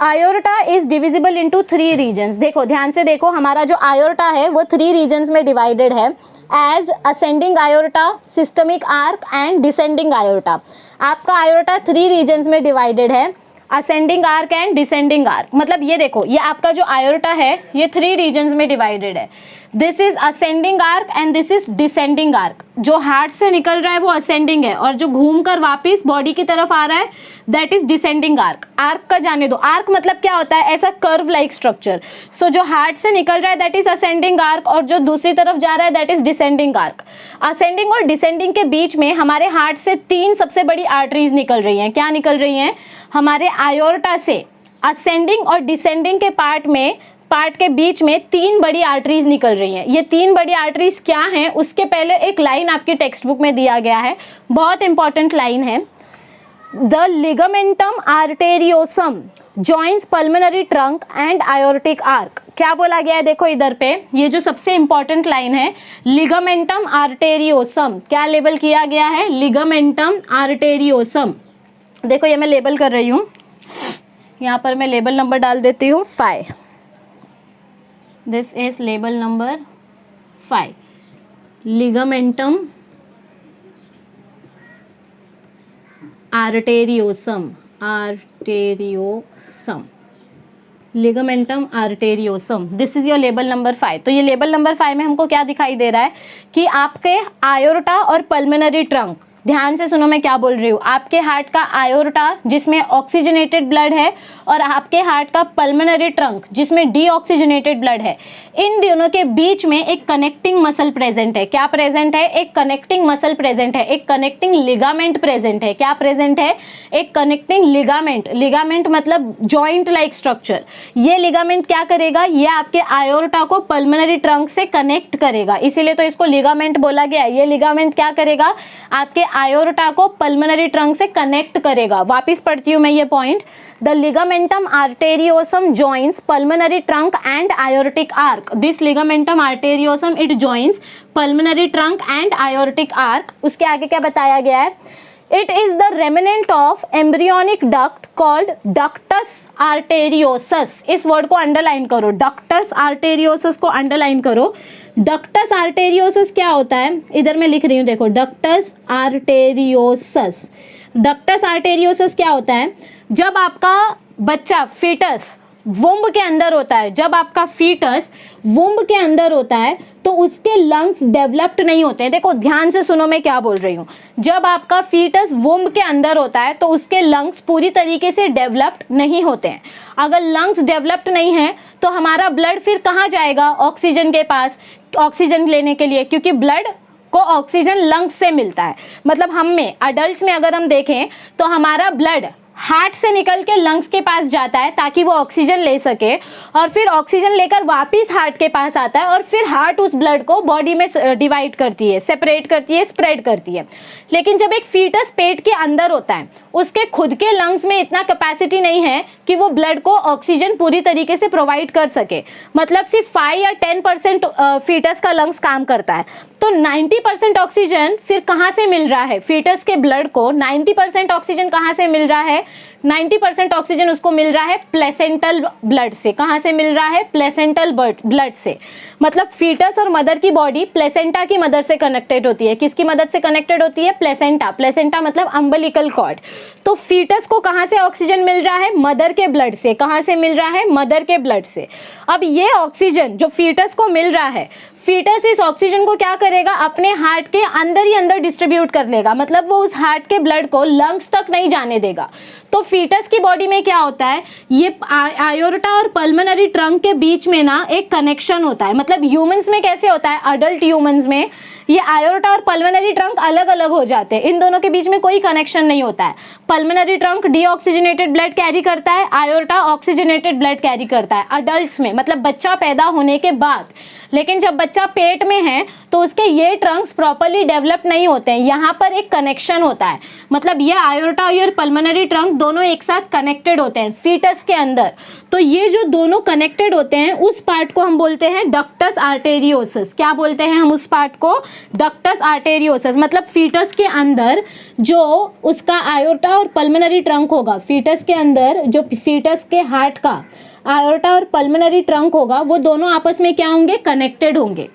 Aorta is divisible into 3 regions. देखो ध्यान से देखो, हमारा जो आयोर्टा है वो 3 रीजन्स में डिवाइडेड है, as ascending aorta, systemic arch and descending aorta. आपका आयोर्टा 3 रीजन्स में डिवाइडेड है, ascending arch and descending arch. मतलब ये देखो, ये आपका जो आयोर्टा है ये 3 रीजन्स में डिवाइडेड है। This is ascending arch and this is descending arc. जो हार्ट से निकल रहा है वो असेंडिंग है, और जो घूमकर वापस बॉडी की तरफ आ रहा है that is descending arc. Arc का जाने दो, आर्क मतलब क्या होता है, ऐसा कर्व लाइक स्ट्रक्चर। सो जो हार्ट से निकल रहा है दैट इज असेंडिंग आर्क, और जो दूसरी तरफ जा रहा है that is descending arc. Ascending और डिसेंडिंग के बीच में हमारे हार्ट से 3 सबसे बड़ी आर्टरीज निकल रही हैं। क्या निकल रही हैं, हमारे आयोर्टा से असेंडिंग और डिसेंडिंग के पार्ट के बीच में 3 बड़ी आर्टरीज निकल रही हैं। ये 3 बड़ी आर्टरीज क्या हैं, उसके पहले एक लाइन आपकी टेक्स्ट बुक में दिया गया है, बहुत इंपॉर्टेंट लाइन है। The ligamentum arteriosum joins pulmonary trunk and aortic arch. क्या बोला गया है, देखो इधर पे, ये जो सबसे इंपॉर्टेंट लाइन है, लिगामेंटम आर्टेरियोसम। क्या लेबल किया गया है, लिगामेंटम आर्टेरियोसम। देखो ये मैं लेबल कर रही हूँ, यहाँ पर मैं लेबल नंबर डाल देती हूँ 5। This is label number 5, ligamentum आर्टेरियोसम, ligamentum आर्टेरियोसम। This is your label number 5। तो ये लेबल नंबर 5 में हमको क्या दिखाई दे रहा है कि आपके आयोर्टा और पल्मोनरी ट्रंक, ध्यान से सुनो मैं क्या बोल रही हूँ, आपके हार्ट का आयोर्टा जिसमें ऑक्सीजनेटेड ब्लड है, और आपके हार्ट का पल्मोनरी ट्रंक जिसमें डीऑक्सीजनेटेड ब्लड है, इन दोनों के बीच में एक कनेक्टिंग मसल प्रेजेंट है। क्या प्रेजेंट है, एक कनेक्टिंग मसल प्रेजेंट है, एक कनेक्टिंग लिगामेंट प्रेजेंट है। क्या प्रेजेंट है, एक कनेक्टिंग लिगामेंट। लिगामेंट मतलब जॉइंट लाइक स्ट्रक्चर। ये लिगामेंट क्या करेगा, ये आपके आयोर्टा को पल्मोनरी ट्रंक से कनेक्ट करेगा, इसीलिए तो इसको लिगामेंट बोला गया। ये लिगामेंट क्या करेगा, आपके आयोर्टा को पल्मोनरी ट्रंक से कनेक्ट करेगा। वापिस पढ़ती हूँ मैं ये point, the ligamentum arteriosum joins pulmonary trunk and aortic arch. This ligamentum arteriosum it joins pulmonary trunk and aortic arch. उसके आगे क्या बताया गया है, it is the remnant of embryonic duct called ductus arteriosus. इस वर्ड को अंडरलाइन करो, डक्टस आर्टेरियोसस को अंडरलाइन करो। डक्टस आर्टेरियोसस क्या होता है, इधर मैं लिख रही हूँ, देखो डक्टस आर्टेरियोसस। डक्टस आर्टेरियोसस क्या होता है, जब आपका बच्चा फीटस वुम्ब के अंदर होता है, जब आपका फीटस वुम्ब के अंदर होता है तो उसके लंग्स डेवलप्ड नहीं होते हैं। देखो ध्यान से सुनो मैं क्या बोल रही हूँ, जब आपका फीटस वुम्ब के अंदर होता है तो उसके लंग्स पूरी तरीके से डेवलप्ड नहीं होते हैं। अगर लंग्स डेवलप्ड नहीं है तो हमारा ब्लड फिर कहाँ जाएगा, ऑक्सीजन के पास, ऑक्सीजन लेने के लिए, क्योंकि ब्लड को ऑक्सीजन लंग्स से मिलता है। मतलब हम में अडल्ट में अगर हम देखें तो हमारा ब्लड हार्ट से निकल के लंग्स के पास जाता है ताकि वो ऑक्सीजन ले सके, और फिर ऑक्सीजन लेकर वापस हार्ट के पास आता है, और फिर हार्ट उस ब्लड को बॉडी में डिवाइड करती है, सेपरेट करती है, स्प्रेड करती है। लेकिन जब एक फीटस पेट के अंदर होता है, उसके खुद के लंग्स में इतना कैपेसिटी नहीं है कि वो ब्लड को ऑक्सीजन पूरी तरीके से प्रोवाइड कर सके। मतलब सिर्फ 5 या 10% फीटस का लंग्स काम करता है। तो 90% ऑक्सीजन फिर कहाँ से मिल रहा है, फीटस के ब्लड को 90% ऑक्सीजन कहाँ से मिल रहा है, 90% ऑक्सीजन उसको मिल रहा है प्लेसेंटल ब्लड से। कहाँ से मिल रहा है? प्लेसेंटल ब्लड से। मतलब फीटस और मदर की बॉडी प्लेसेंटा की मदद से कनेक्टेड होती है। किसकी मदद से कनेक्टेड होती है? प्लेसेंटा। प्लेसेंटा मतलब अम्बिलिकल कॉर्ड। तो फीटस को कहाँ से ऑक्सीजन मिल रहा है? मदर के ब्लड से। कहाँ से मिल रहा है? मदर के ब्लड से। अब ये ऑक्सीजन जो फीटस को मिल रहा है, फीटस इस ऑक्सीजन को क्या करेगा? अपने हार्ट के अंदर ही अंदर डिस्ट्रीब्यूट कर लेगा। मतलब वो उस हार्ट के ब्लड को लंग्स तक नहीं जाने देगा। तो फीटस की बॉडी में क्या होता है? ये आयोर्टा और पल्मोनरी ट्रंक के बीच में ना एक कनेक्शन होता है। मतलब ह्यूमंस में कैसे होता है? अडल्ट ह्यूमंस में ये आयोर्टा और पल्मोनरी ट्रंक अलग अलग हो जाते हैं। इन दोनों के बीच में कोई कनेक्शन नहीं होता है। Pulmonary trunk deoxygenated blood carry करता है, आयोर्टा ऑक्सीजनेटेड ब्लड कैरी करता है अडल्ट्स में, मतलब बच्चा पैदा होने के बाद। लेकिन जब बच्चा पेट में है तो उसके ये ट्रंक्स प्रॉपर्ली डेवलप नहीं होते हैं। यहाँ पर एक कनेक्शन होता है। मतलब ये आयोर्टा और पल्मोनरी ट्रंक दोनों एक साथ कनेक्टेड होते हैं फीटस के अंदर। तो ये जो दोनों कनेक्टेड होते हैं उस पार्ट को हम बोलते हैं डक्टस आर्टेरियोसस। क्या बोलते हैं हम उस पार्ट को? Ductus arteriosus. मतलब फीटस के अंदर जो उसका आयोर्टा और पल्मोनरी ट्रंक होगा, फीटस के अंदर जो फीटस के हार्ट का आयोर्टा और पल्मोनरी ट्रंक होगा, वो दोनों आपस में क्या होंगे? कनेक्टेड होंगे।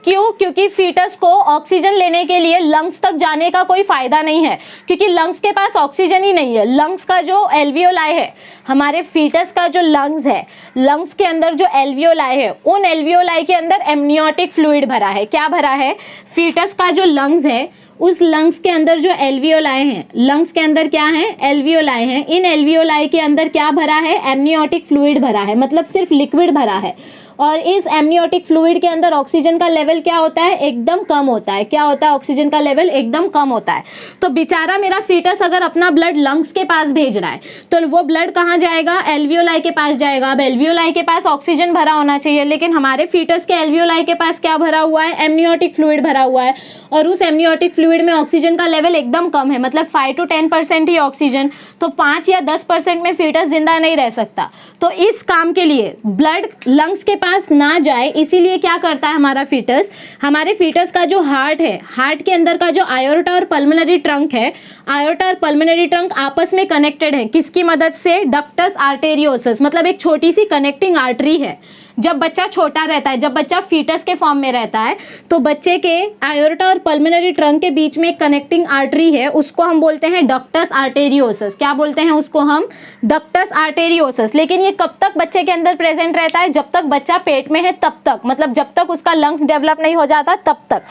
क्यों? क्योंकि फीटस को ऑक्सीजन लेने के लिए लंग्स तक जाने का कोई फायदा नहीं है, क्योंकि लंग्स के पास ऑक्सीजन ही नहीं है। लंग्स का जो एल्वियोलाई है, हमारे फीटस का जो लंग्स है, लंग्स के अंदर जो एल्वियोलाई है, उन एल्वियोलाई के अंदर एमनियोटिक फ्लूइड भरा है। क्या भरा है? फीटस का जो लंग्स है, उस लंग्स के अंदर जो एल्वियोलाई हैं, लंग्स के अंदर क्या है? एल्वियोलाई हैं। इन एल्वियोलाई के अंदर क्या भरा है? एमनियोटिक फ्लूइड भरा है। मतलब सिर्फ लिक्विड भरा है। और इस एमनियोटिक फ्लूइड के अंदर ऑक्सीजन का लेवल क्या होता है? एकदम कम होता है। क्या होता है? ऑक्सीजन का लेवल एकदम कम होता है। तो बेचारा मेरा फीटस अगर अपना ब्लड लंग्स के पास भेज रहा है तो वो ब्लड कहाँ जाएगा? एल्वियोलाई के पास जाएगा। अब एल्वियोलाई के पास ऑक्सीजन भरा होना चाहिए, लेकिन हमारे फीटस के एल्वियोलाई के पास क्या भरा हुआ है? एमनियोटिक फ्लूइड भरा हुआ है। और उस एमनियोटिक फ्लूइड में ऑक्सीजन का लेवल एकदम कम है। मतलब 5 to 10% ही ऑक्सीजन। तो 5 या 10% में फीटस जिंदा नहीं रह सकता। तो इस काम के लिए ब्लड लंग्स के पास ना जाए, इसीलिए क्या करता है हमारा फीटस? हमारे फीटस का जो हार्ट है, हार्ट के अंदर का जो आयोर्टा और पल्मोनरी ट्रंक है, आयोर्टा और पल्मोनरी ट्रंक आपस में कनेक्टेड है। किसकी मदद से? Ductus arteriosus. मतलब एक छोटी सी कनेक्टिंग आर्टरी है। जब बच्चा छोटा रहता है, जब बच्चा फीटस के फॉर्म में रहता है, तो बच्चे के आयोर्टा और पल्मोनरी ट्रंक के बीच में एक कनेक्टिंग आर्टरी है, उसको हम बोलते हैं डक्टस आर्टेरियोसस। क्या बोलते हैं उसको हम? Ductus arteriosus. लेकिन ये कब तक बच्चे के अंदर प्रेजेंट रहता है? जब तक बच्चा पेट में है तब तक। मतलब जब तक उसका लंग्स डेवलप नहीं हो जाता तब तक।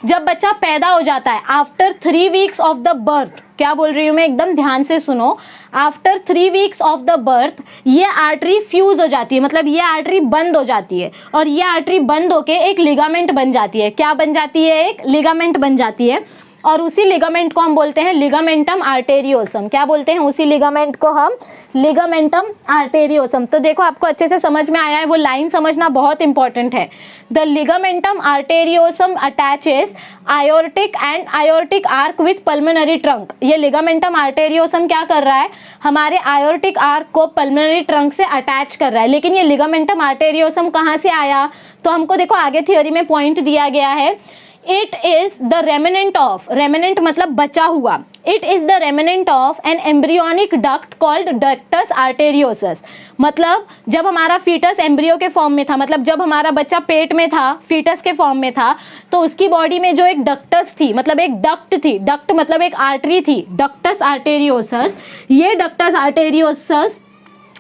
जब बच्चा पैदा हो जाता है, after 3 weeks of the birth, क्या बोल रही हूँ मैं, एकदम ध्यान से सुनो, after 3 weeks of the birth ये आर्टरी फ्यूज हो जाती है। मतलब ये आर्टरी बंद हो जाती है, और ये आर्टरी बंद होके एक लिगामेंट बन जाती है। क्या बन जाती है? एक लिगामेंट बन जाती है। और उसी लिगामेंट को हम बोलते हैं लिगामेंटम आर्टेरियोसम। क्या बोलते हैं उसी लिगामेंट को हम? लिगामेंटम आर्टेरियोसम। तो देखो आपको अच्छे से समझ में आया है, वो लाइन समझना बहुत इंपॉर्टेंट है। The ligamentum arteriosum attaches aortic and aortic arch with pulmonary trunk. ये लिगामेंटम आर्टेरियोसम क्या कर रहा है? हमारे आयोर्टिक आर्क को पल्मोनरी ट्रंक से अटैच कर रहा है। लेकिन ये लिगामेंटम आर्टेरियोसम कहाँ से आया? तो हमको देखो आगे थ्योरी में पॉइंट दिया गया है, it is the remnant of, remnant मतलब बचा हुआ, it is the remnant of an embryonic duct called ductus arteriosus. मतलब जब हमारा फीटस एम्ब्रियो के फॉर्म में था, मतलब जब हमारा बच्चा पेट में था, फीटस के फॉर्म में था, तो उसकी बॉडी में जो एक डक्टस थी, मतलब एक डक्ट थी, डक्ट मतलब एक आर्टरी थी, डक्टस आर्टेरियोसस। ये डक्टस आर्टेरियोसस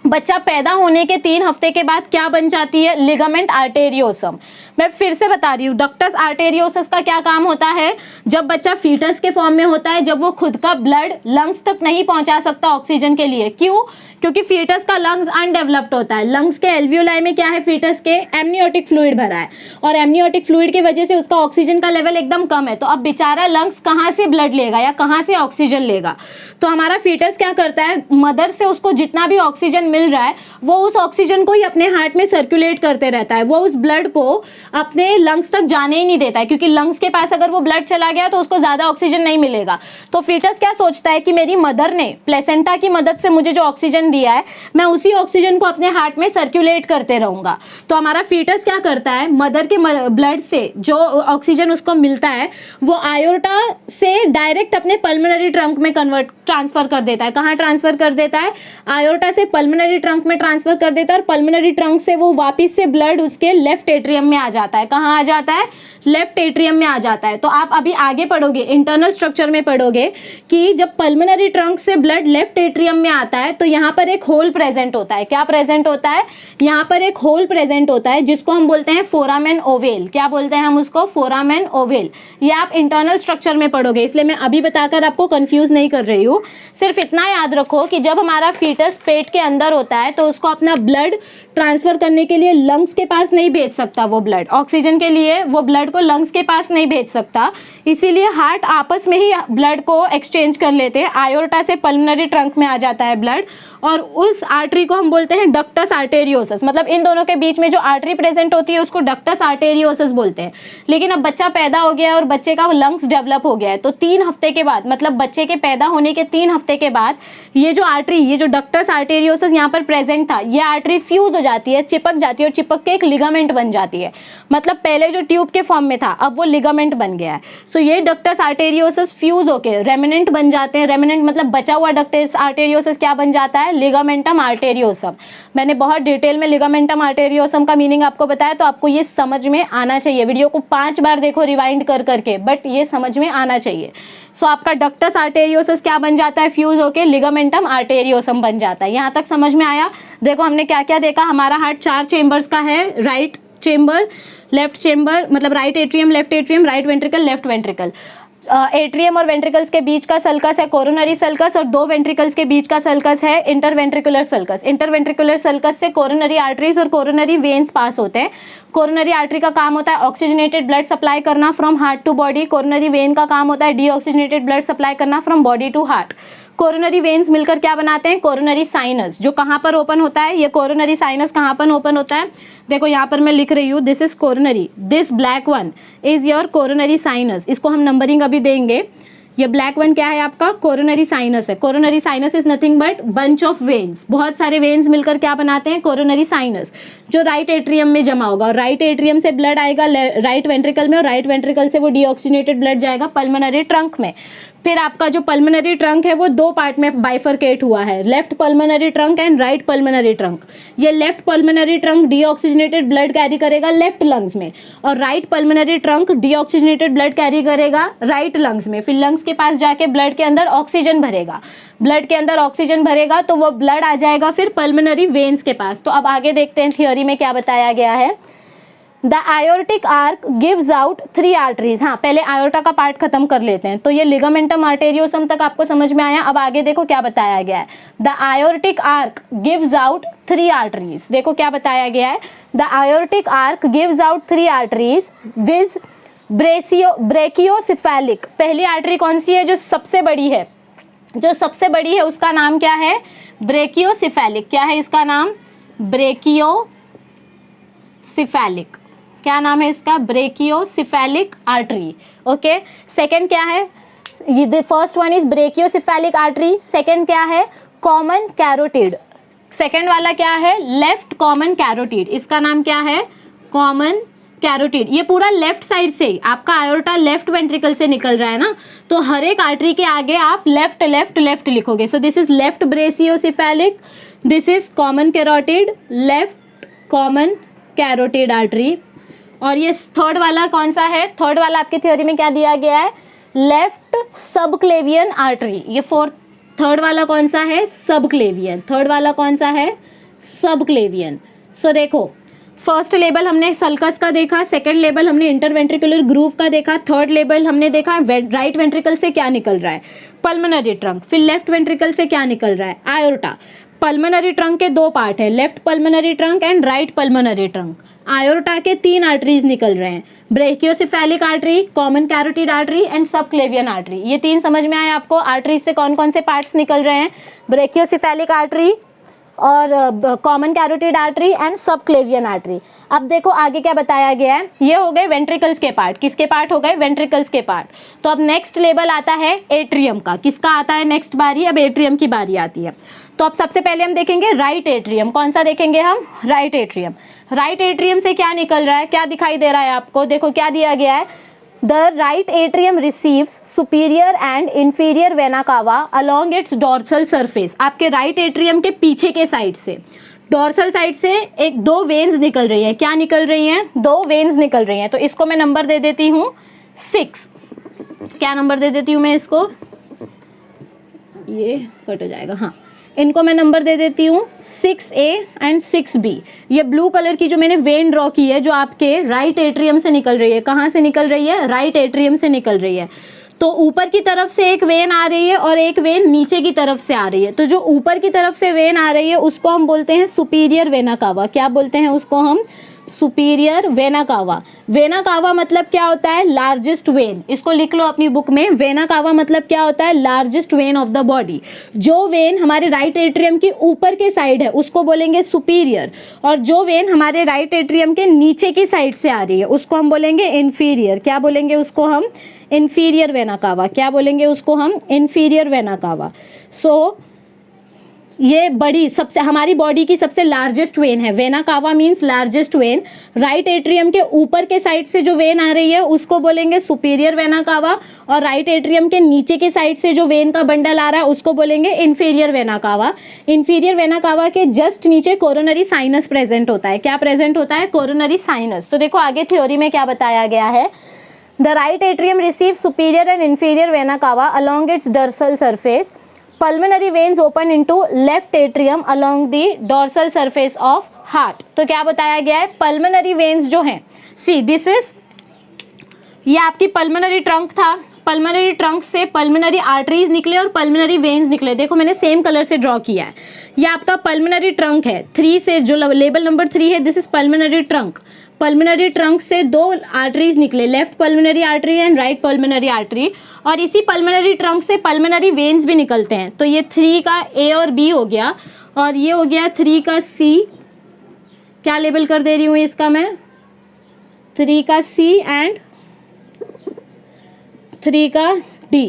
बच्चा पैदा होने के 3 हफ्ते के बाद क्या बन जाती है? लिगामेंट आर्टेरियोसम। मैं फिर से बता रही हूँ, डक्टस आर्टेरियोसस का क्या काम होता है? जब बच्चा फीटस के फॉर्म में होता है, जब वो खुद का ब्लड लंग्स तक नहीं पहुंचा सकता ऑक्सीजन के लिए। क्यों? क्योंकि फीटस का लंग्स अनडेवलप्ड होता है। लंग्स के एल्वियोलाई में क्या है? फीटस के एमनियोटिक फ्लूइड भरा है, और एमनियोटिक फ्लूइड की वजह से उसका ऑक्सीजन का लेवल एकदम कम है। तो अब बेचारा लंग्स कहाँ से ब्लड लेगा या कहाँ से ऑक्सीजन लेगा? तो हमारा फीटस क्या करता है? मदर से उसको जितना भी ऑक्सीजन मिल रहा है वो उस ऑक्सीजन को ही अपने हार्ट में सर्कुलेट करते रहता है, वो उस ब्लड को अपने लंग्स तक जाने ही नहीं देता है, क्योंकि लंग्स के पास अगर वो ब्लड चला गया तो उसको ज़्यादा ऑक्सीजन नहीं मिलेगा। तो फीटस क्या सोचता है कि मेरी मदर ने प्लेसेंटा की मदद से मुझे जो ऑक्सीजन दिया है मैं उसी ऑक्सीजन को अपने हार्ट में सर्कुलेट करते रहूँगा। तो हमारा फीटस क्या करता है, मदर के ब्लड से जो ऑक्सीजन उसको मिलता है वो आयोर्टा से डायरेक्ट अपने पल्मोनरी ट्रंक में ट्रांसफर कर देता है। कहाँ ट्रांसफर कर देता है, आयोर्टा से पल्मोनरी ट्रंक में ट्रांसफर कर देता है, और पल्मोनरी ट्रंक से वो वापस से ब्लड उसके लेफ्ट एट्रियम में आ जाता है। कहाँ आ जाता है, लेफ्ट एट्रियम में आ जाता है। तो आप अभी आगे पढ़ोगे, इंटरनल स्ट्रक्चर में पढ़ोगे कि जब पल्मोनरी ट्रंक से ब्लड लेफ्ट एट्रियम में आता है तो यहाँ पर एक होल प्रेजेंट होता है। क्या प्रेजेंट होता है, यहाँ पर एक होल प्रेजेंट होता है जिसको हम बोलते हैं फोरामेन ओवेल। क्या बोलते हैं हम उसको, फोरामेन ओवेल। ये आप इंटरनल स्ट्रक्चर में पढ़ोगे, इसलिए मैं अभी बताकर आपको कंफ्यूज नहीं कर रही हूँ। सिर्फ इतना याद रखो कि जब हमारा फीटस पेट के अंदर होता है तो उसको अपना ब्लड ट्रांसफर करने के लिए लंग्स के पास नहीं भेज सकता, वो ब्लड ऑक्सीजन के लिए वो ब्लड को लंग्स के पास नहीं भेज सकता, इसीलिए हार्ट आपस में ही ब्लड को एक्सचेंज कर लेते हैं। आयोर्टा से पल्मोनरी ट्रंक में आ जाता है ब्लड, और उस आर्टरी को हम बोलते हैं डक्टस आर्टेरियोसस। मतलब इन दोनों के बीच में जो आर्टरी प्रेजेंट होती है उसको डक्टस आर्टेरियोसस बोलते हैं। लेकिन अब बच्चा पैदा हो गया है और बच्चे का लंग्स डेवलप हो गया है, तो 3 हफ्ते के बाद, मतलब बच्चे के पैदा होने के 3 हफ्ते के बाद ये जो आर्टरी, ये जो डक्टस आर्टेरियोसस यहाँ पर प्रेजेंट था, ये आर्टरी फ्यूज हो जाती है, चिपक जाती है, और चिपक के एक लिगामेंट बन जाती है। मतलब पहले जो ट्यूब के फॉर्म में था अब वो लिगामेंट बन गया है। सो ये डक्टस आर्टेरियोसस फ्यूज होके रेमिनेंट बन जाते हैं। रेमिनेंट मतलब बचा हुआ डक्टस आर्टेरियोसस क्या बन जाता है, लिगामेंटम आर्टेरियोसम। मैंने बहुत डिटेल में लिगामेंटम आर्टेरियोसम का मीनिंग आपको बताया, तो आपको ये समझ में आना चाहिए। वीडियो को 5 बार देखो रिवाइंड कर करके, बट ये समझ में आना चाहिए। सो आपका डक्टस आर्टेरियोसस क्या बन जाता है, फ्यूज होके लिगामेंटम आर्टेरियोसम बन जाता है। यहाँ तक समझ में आया। देखो हमने क्या क्या देखा, हमारा हार्ट 4 चेंबर्स का है, राइट चेंबर, लेफ्ट चेंबर, मतलब right atrium, left atrium, right ventricle, left ventricle. Atrium और वेंट्रिकल्स के बीच का सल्कस है कोरोनरी सल्कस, और 2 वेंट्रिकल्स के बीच का सल्कस है इंटरवेंट्रिकुलर सल्कस। इंटरवेंट्रिकुलर सल्कस से कोरोनरी आर्टरीज और कोरोनरी वेन्स पास होते हैं। कोरोनरी आर्टरी का काम होता है ऑक्सीजनेटेड ब्लड सप्लाई करना from heart to body. Coronary vein का काम होता है डीऑक्सीजनेटेड ब्लड सप्लाई करना from body to heart. Coronary veins मिलकर क्या बनाते हैं, कोरोनरी साइनस, जो कहाँ पर ओपन होता है, ये कोरोनरी साइनस कहाँ पर ओपन होता है, देखो यहाँ पर मैं लिख रही हूँ, this is coronary, this black one is your coronary sinus. इसको हम नंबरिंग अभी देंगे। ये ब्लैक वन क्या है आपका, कोरोनरी साइनस है। Coronary sinus is nothing but bunch of veins, बहुत सारे वेन्स मिलकर क्या बनाते हैं, कोरोनरी साइनस, जो राइट एट्रियम में जमा होगा। और राइट एट्रियम से ब्लड आएगा राइट वेंट्रिकल में, और राइट वेंट्रिकल से वो डीऑक्सीजनेटेड ब्लड जाएगा पल्मोनरी ट्रंक में। फिर आपका जो पल्मोनरी ट्रंक है वो 2 पार्ट में बाइफरकेट हुआ है, left pulmonary trunk and right pulmonary trunk. ये left pulmonary trunk deoxygenated blood carry करेगा लेफ्ट लंग्स में, और right pulmonary trunk deoxygenated blood carry करेगा राइट लंग्स में। फिर लंग्स के पास जाके ब्लड के अंदर ऑक्सीजन भरेगा, ब्लड के अंदर ऑक्सीजन भरेगा तो वो ब्लड आ जाएगा फिर पल्मोनरी वेन्स के पास। तो अब आगे देखते हैं थियोरी में क्या बताया गया है। The aortic arch gives out 3 arteries. हाँ, पहले आयोर्टा का पार्ट खत्म कर लेते हैं। तो ये लिगामेंटम आर्टेरियोसम तक आपको समझ में आया। अब आगे देखो क्या बताया गया है। The aortic arch gives out 3 arteries. देखो क्या बताया गया है, the aortic arch gives out 3 arteries viz brachiocephalic. पहली आर्टरी कौन सी है, जो सबसे बड़ी है, जो सबसे बड़ी है उसका नाम क्या है, ब्रेकियोसिफेलिक। क्या है इसका नाम, ब्रेकियोसिफेलिक। क्या नाम है इसका, ब्रेकियोसिफेलिक आर्टरी। ओके, सेकंड क्या है, the first one is brachiocephalic artery. Second क्या है, कॉमन कैरोटिड। सेकंड वाला क्या है, लेफ्ट कॉमन कैरोटिड। इसका नाम क्या है, कॉमन कैरोटिड। ये पूरा लेफ्ट साइड से, आपका आयोर्टा लेफ्ट वेंट्रिकल से निकल रहा है ना, तो हर एक आर्टरी के आगे आप लेफ्ट लेफ्ट लेफ्ट लिखोगे। So this is left brachiocephalic, this is common carotid, left common carotid artery. और ये थर्ड वाला कौन सा है, थर्ड वाला आपकी थ्योरी में क्या दिया गया है, लेफ्ट सबक्लेवियन आर्टरी। ये थर्ड वाला कौन सा है, सबक्लेवियन। थर्ड वाला कौन सा है, सबक्लेवियन। सो देखो, फर्स्ट लेवल हमने सल्कस का देखा, सेकंड लेवल हमने इंटरवेंट्रिकुलर ग्रूव का देखा, थर्ड लेवल हमने देखा राइट वेंट्रिकल से क्या निकल रहा है, पल्मोनरी ट्रंक। फिर लेफ्ट वेंट्रिकल से क्या निकल रहा है, आयोर्टा। पल्मोनरी ट्रंक के 2 पार्ट है, left pulmonary trunk and right pulmonary trunk. Aorta के 3 आर्टरीज निकल रहे हैं, brachiocephalic artery, common carotid artery and subclavian artery. ये 3 समझ में आए आपको। आर्टरीज से कौन कौन से पार्ट्स निकल रहे हैं, ब्रेकियोसिफेलिक आर्टरी, और common carotid artery and subclavian artery. अब देखो आगे क्या बताया गया है, ये हो गए वेंट्रिकल्स के पार्ट। किसके पार्ट हो गए? वेंट्रिकल्स के पार्ट। तो अब नेक्स्ट लेवल आता है एट्रियम का। किसका आता है नेक्स्ट बारी? अब एट्रियम की बारी आती है। तो अब सबसे पहले हम देखेंगे राइट एट्रियम। कौन सा देखेंगे हम? Right atrium. राइट एट्रियम से क्या निकल रहा है, क्या दिखाई दे रहा है आपको? देखो क्या दिया गया है, the right atrium receives superior and inferior vena cava along it's dorsal surface. आपके राइट एट्रियम के पीछे के साइड से, डॉर्सल साइड से एक दो वेन्स निकल रही है। क्या निकल रही हैं? दो वेन्स निकल रही हैं। तो इसको मैं नंबर दे देती हूँ 6। क्या नंबर दे देती हूँ मैं इसको? ये कट हो जाएगा, हाँ। इनको मैं नंबर दे देती हूँ 6A एंड 6B। ये ब्लू कलर की जो मैंने वेन ड्रॉ की है, जो आपके राइट एट्रियम से निकल रही है। कहाँ से निकल रही है? राइट एट्रियम से निकल रही है। तो ऊपर की तरफ से एक वेन आ रही है और एक वेन नीचे की तरफ से आ रही है। तो जो ऊपर की तरफ से वेन आ रही है उसको हम बोलते हैं सुपीरियर वेना कावा। क्या बोलते हैं उसको हम? सुपीरियर वेना कावा। वेना कावा मतलब क्या होता है? Largest when. इसको लिख लो अपनी बुक में। वेना कावा मतलब क्या होता है? Largest when of the body. जो वेन हमारे राइट एट्रियम के ऊपर के साइड है उसको बोलेंगे सुपीरियर, और जो वेन हमारे राइट एट्रियम के नीचे की साइड से आ रही है उसको हम बोलेंगे इन्फीरियर। क्या बोलेंगे उसको हम? इन्फीरियर वेना कावा। क्या बोलेंगे उसको हम? Inferior vena cava. सो ये बड़ी सबसे हमारी बॉडी की सबसे लार्जेस्ट वेन है। Vena cava means largest when. Right atrium के ऊपर के साइड से जो वेन आ रही है उसको बोलेंगे सुपीरियर वेना कावा, और राइट एट्रियम के नीचे के साइड से जो वेन का बंडल आ रहा है उसको बोलेंगे इन्फीरियर वेना कावा। इन्फीरियर वेना कावा के जस्ट नीचे कोरोनरी साइनस प्रेजेंट होता है। क्या प्रेजेंट होता है? Coronary sinus. तो देखो आगे थ्योरी में क्या बताया गया है, the right atrium receive superior and inferior vena कावा along its dorsal surface. Pulmonary veins open into left atrium along the dorsal surface of heart। तो क्या बताया गया है? पल्मोनरी वेन्स जो हैं, सी दिस इज, ये आपकी पल्मोनरी ट्रंक था। पल्मोनरी ट्रंक से पल्मोनरी आर्टरीज निकले और पल्मोनरी वेन्स निकले। देखो मैंने सेम कलर से ड्रॉ किया है। ये आपका पल्मोनरी ट्रंक है। 3 से जो लेबल नंबर 3 है, this is pulmonary trunk. Pulmonary trunk से दो आर्टरीज निकले, left pulmonary artery and right pulmonary artery, और इसी पल्मोनरी ट्रंक से पल्मोनरी वेन्स भी निकलते हैं। तो ये 3 का A और B हो गया, और ये हो गया 3 का C। क्या लेबल कर दे रही हूँ इसका मैं? 3 का C एंड 3 का D।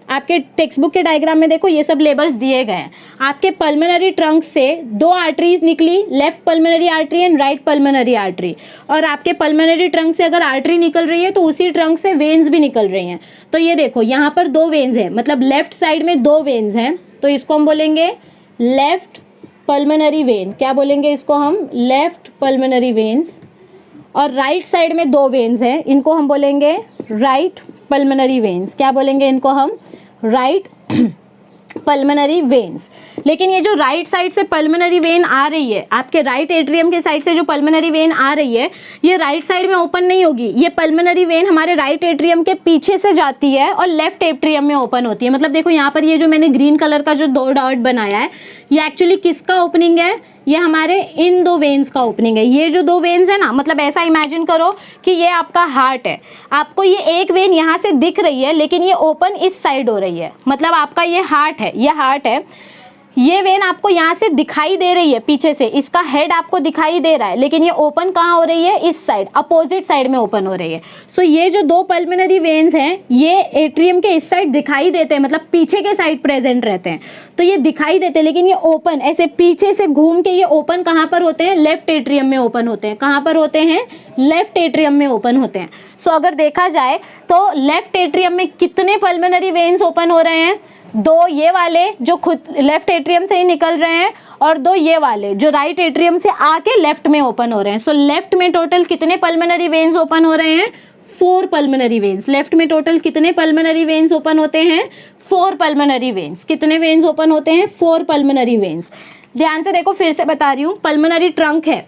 आपके टेक्स्ट बुक के डायग्राम में देखो ये सब लेबल्स दिए गए हैं। आपके पल्मोनरी ट्रंक से दो आर्टरीज निकली, left pulmonary artery and right pulmonary artery, और आपके पल्मोनरी ट्रंक से अगर आर्टरी निकल रही है तो उसी ट्रंक से वेन्स भी निकल रही हैं। तो ये देखो यहाँ पर 2 वेन्स हैं, मतलब लेफ्ट साइड में 2 वेन्स हैं, तो इसको हम बोलेंगे लेफ्ट पल्मोनरी वेन। क्या बोलेंगे इसको हम? Left pulmonary veins. और राइट साइड में 2 वेन्स हैं, इनको हम बोलेंगे राइट पल्मोनरी वेन्स। क्या बोलेंगे इनको हम? Right pulmonary veins. लेकिन ये जो राइट साइड से पल्मोनरी वेन आ रही है, आपके राइट एट्रियम के साइड से जो पल्मोनरी वेन आ रही है, ये राइट साइड में ओपन नहीं होगी। ये पल्मोनरी वेन हमारे राइट एट्रियम के पीछे से जाती है और लेफ्ट एट्रियम में ओपन होती है। मतलब देखो यहाँ पर ये जो मैंने ग्रीन कलर का जो 2 डॉट बनाया है, ये एक्चुअली किसका ओपनिंग है? ये हमारे इन 2 वेन्स का ओपनिंग है। ये जो 2 वेन्स है ना, मतलब ऐसा इमेजिन करो कि ये आपका हार्ट है। आपको ये एक वेन यहाँ से दिख रही है, लेकिन ये ओपन इस साइड हो रही है। मतलब आपका ये हार्ट है, ये हार्ट है। ये वेन आपको यहाँ से दिखाई दे रही है पीछे से, इसका हेड आपको दिखाई दे रहा है, लेकिन ये ओपन कहाँ हो रही है? इस साइड, अपोजिट साइड में ओपन हो रही है। सो ये जो 2 पल्मोनरी वेन्स हैं, ये एट्रियम के इस साइड दिखाई देते हैं, मतलब पीछे के साइड प्रेजेंट रहते हैं, तो ये दिखाई देते हैं, लेकिन ये ओपन ऐसे पीछे से घूम के ये ओपन कहाँ पर होते हैं? लेफ्ट एट्रियम में ओपन होते हैं। कहाँ पर होते हैं? लेफ्ट एट्रियम में ओपन होते हैं। सो अगर देखा जाए तो लेफ्ट एट्रियम में कितने पल्मोनरी वेन्स ओपन हो रहे हैं? 2 ये वाले जो खुद लेफ्ट एट्रियम से ही निकल रहे हैं, और 2 ये वाले जो राइट एट्रियम से आके लेफ्ट में ओपन हो रहे हैं। सो लेफ्ट में टोटल कितने पल्मोनरी वेन्स ओपन हो रहे हैं? 4 पल्मोनरी वेन्स। लेफ्ट में टोटल कितने पल्मोनरी वेन्स ओपन होते हैं? 4 पल्मोनरी वेन्स। कितने वेन्स ओपन होते हैं? 4 पल्मोनरी वेन्स। ध्यान से देखो, फिर से बता रही हूँ, पल्मोनरी ट्रंक है।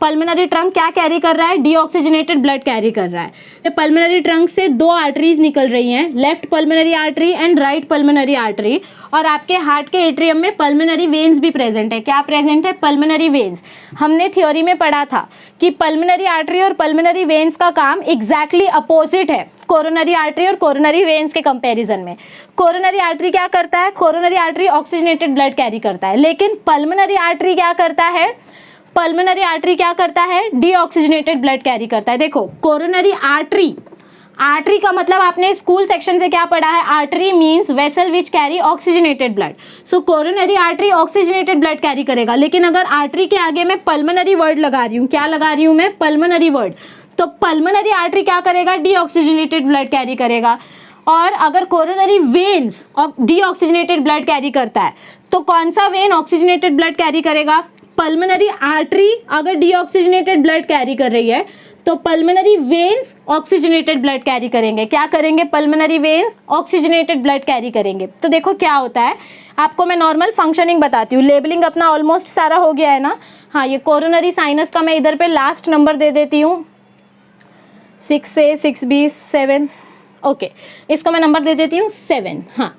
पल्मोनरी ट्रंक क्या कैरी कर रहा है? डीऑक्सीजनेटेड ब्लड कैरी कर रहा है। पल्मोनरी ट्रंक से दो आर्टरीज निकल रही हैं, left pulmonary artery and right pulmonary artery, और आपके हार्ट के एट्रियम में पल्मोनरी वेन्स भी प्रेजेंट है। क्या प्रेजेंट है? Pulmonary veins. हमने थ्योरी में पढ़ा था कि पल्मोनरी आर्टरी और पल्मोनरी वेन्स का काम एग्जैक्टली अपोजिट है कोरोनरी आर्टरी और कोरोनरी वेन्स के कंपैरिजन में। कोरोनरी आर्टरी क्या करता है? Coronary artery oxygenated blood carry करता है, लेकिन पल्मोनरी आर्टरी क्या करता है? पल्मोनरी आर्टरी क्या करता है? डीऑक्सीजनेटेड ब्लड कैरी करता है। देखो, कोरोनरी आर्टरी, आर्टरी का मतलब आपने स्कूल सेक्शन से क्या पढ़ा है? Artery means vessel which carry oxygenated blood. So coronary artery oxygenated blood carry करेगा, लेकिन अगर आर्टरी के आगे मैं पल्मोनरी वर्ड लगा रही हूँ, क्या लगा रही हूँ मैं? पल्मोनरी वर्ड, तो पल्मोनरी आर्टरी क्या करेगा? डीऑक्सीजनेटेड ब्लड कैरी करेगा। और अगर coronary veins deoxygenated blood carry करता है, तो कौन सा वेन ऑक्सीजनेटेड ब्लड कैरी करेगा? पल्मोनरी आर्टरी अगर डीऑक्सीजनेटेड ब्लड कैरी कर रही है तो pulmonary veins oxygenated blood carry करेंगे। क्या करेंगे? Pulmonary veins oxygenated blood carry करेंगे। तो देखो क्या होता है, आपको मैं नॉर्मल फंक्शनिंग बताती हूँ। लेबलिंग अपना ऑलमोस्ट सारा हो गया है ना। हाँ, ये कोरोनरी साइनस का मैं इधर पे लास्ट नंबर दे देती हूँ, 6A 6B 7। ओके, इसको मैं नंबर दे देती हूँ 7। हाँ,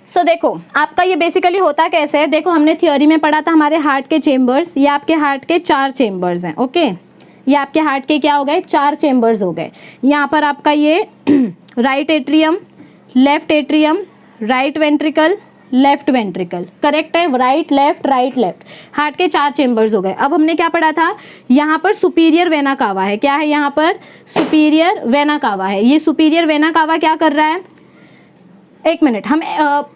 सो देखो आपका ये बेसिकली होता कैसे है। देखो, हमने थ्योरी में पढ़ा था हमारे हार्ट के चेम्बर्स, ये आपके हार्ट के 4 चेम्बर्स हैं। ओके, ये आपके हार्ट के क्या हो गए? 4 चेम्बर्स हो गए। यहाँ पर आपका ये right atrium, left atrium, right ventricle, left ventricle, correct है? Right left, right left, heart के 4 चेम्बर्स हो गए। अब हमने क्या पढ़ा था? यहाँ पर सुपीरियर वेना कावा है। क्या है यहाँ पर? सुपीरियर वेना कावा है। ये सुपीरियर वेना कावा क्या कर रहा है? एक मिनट, हम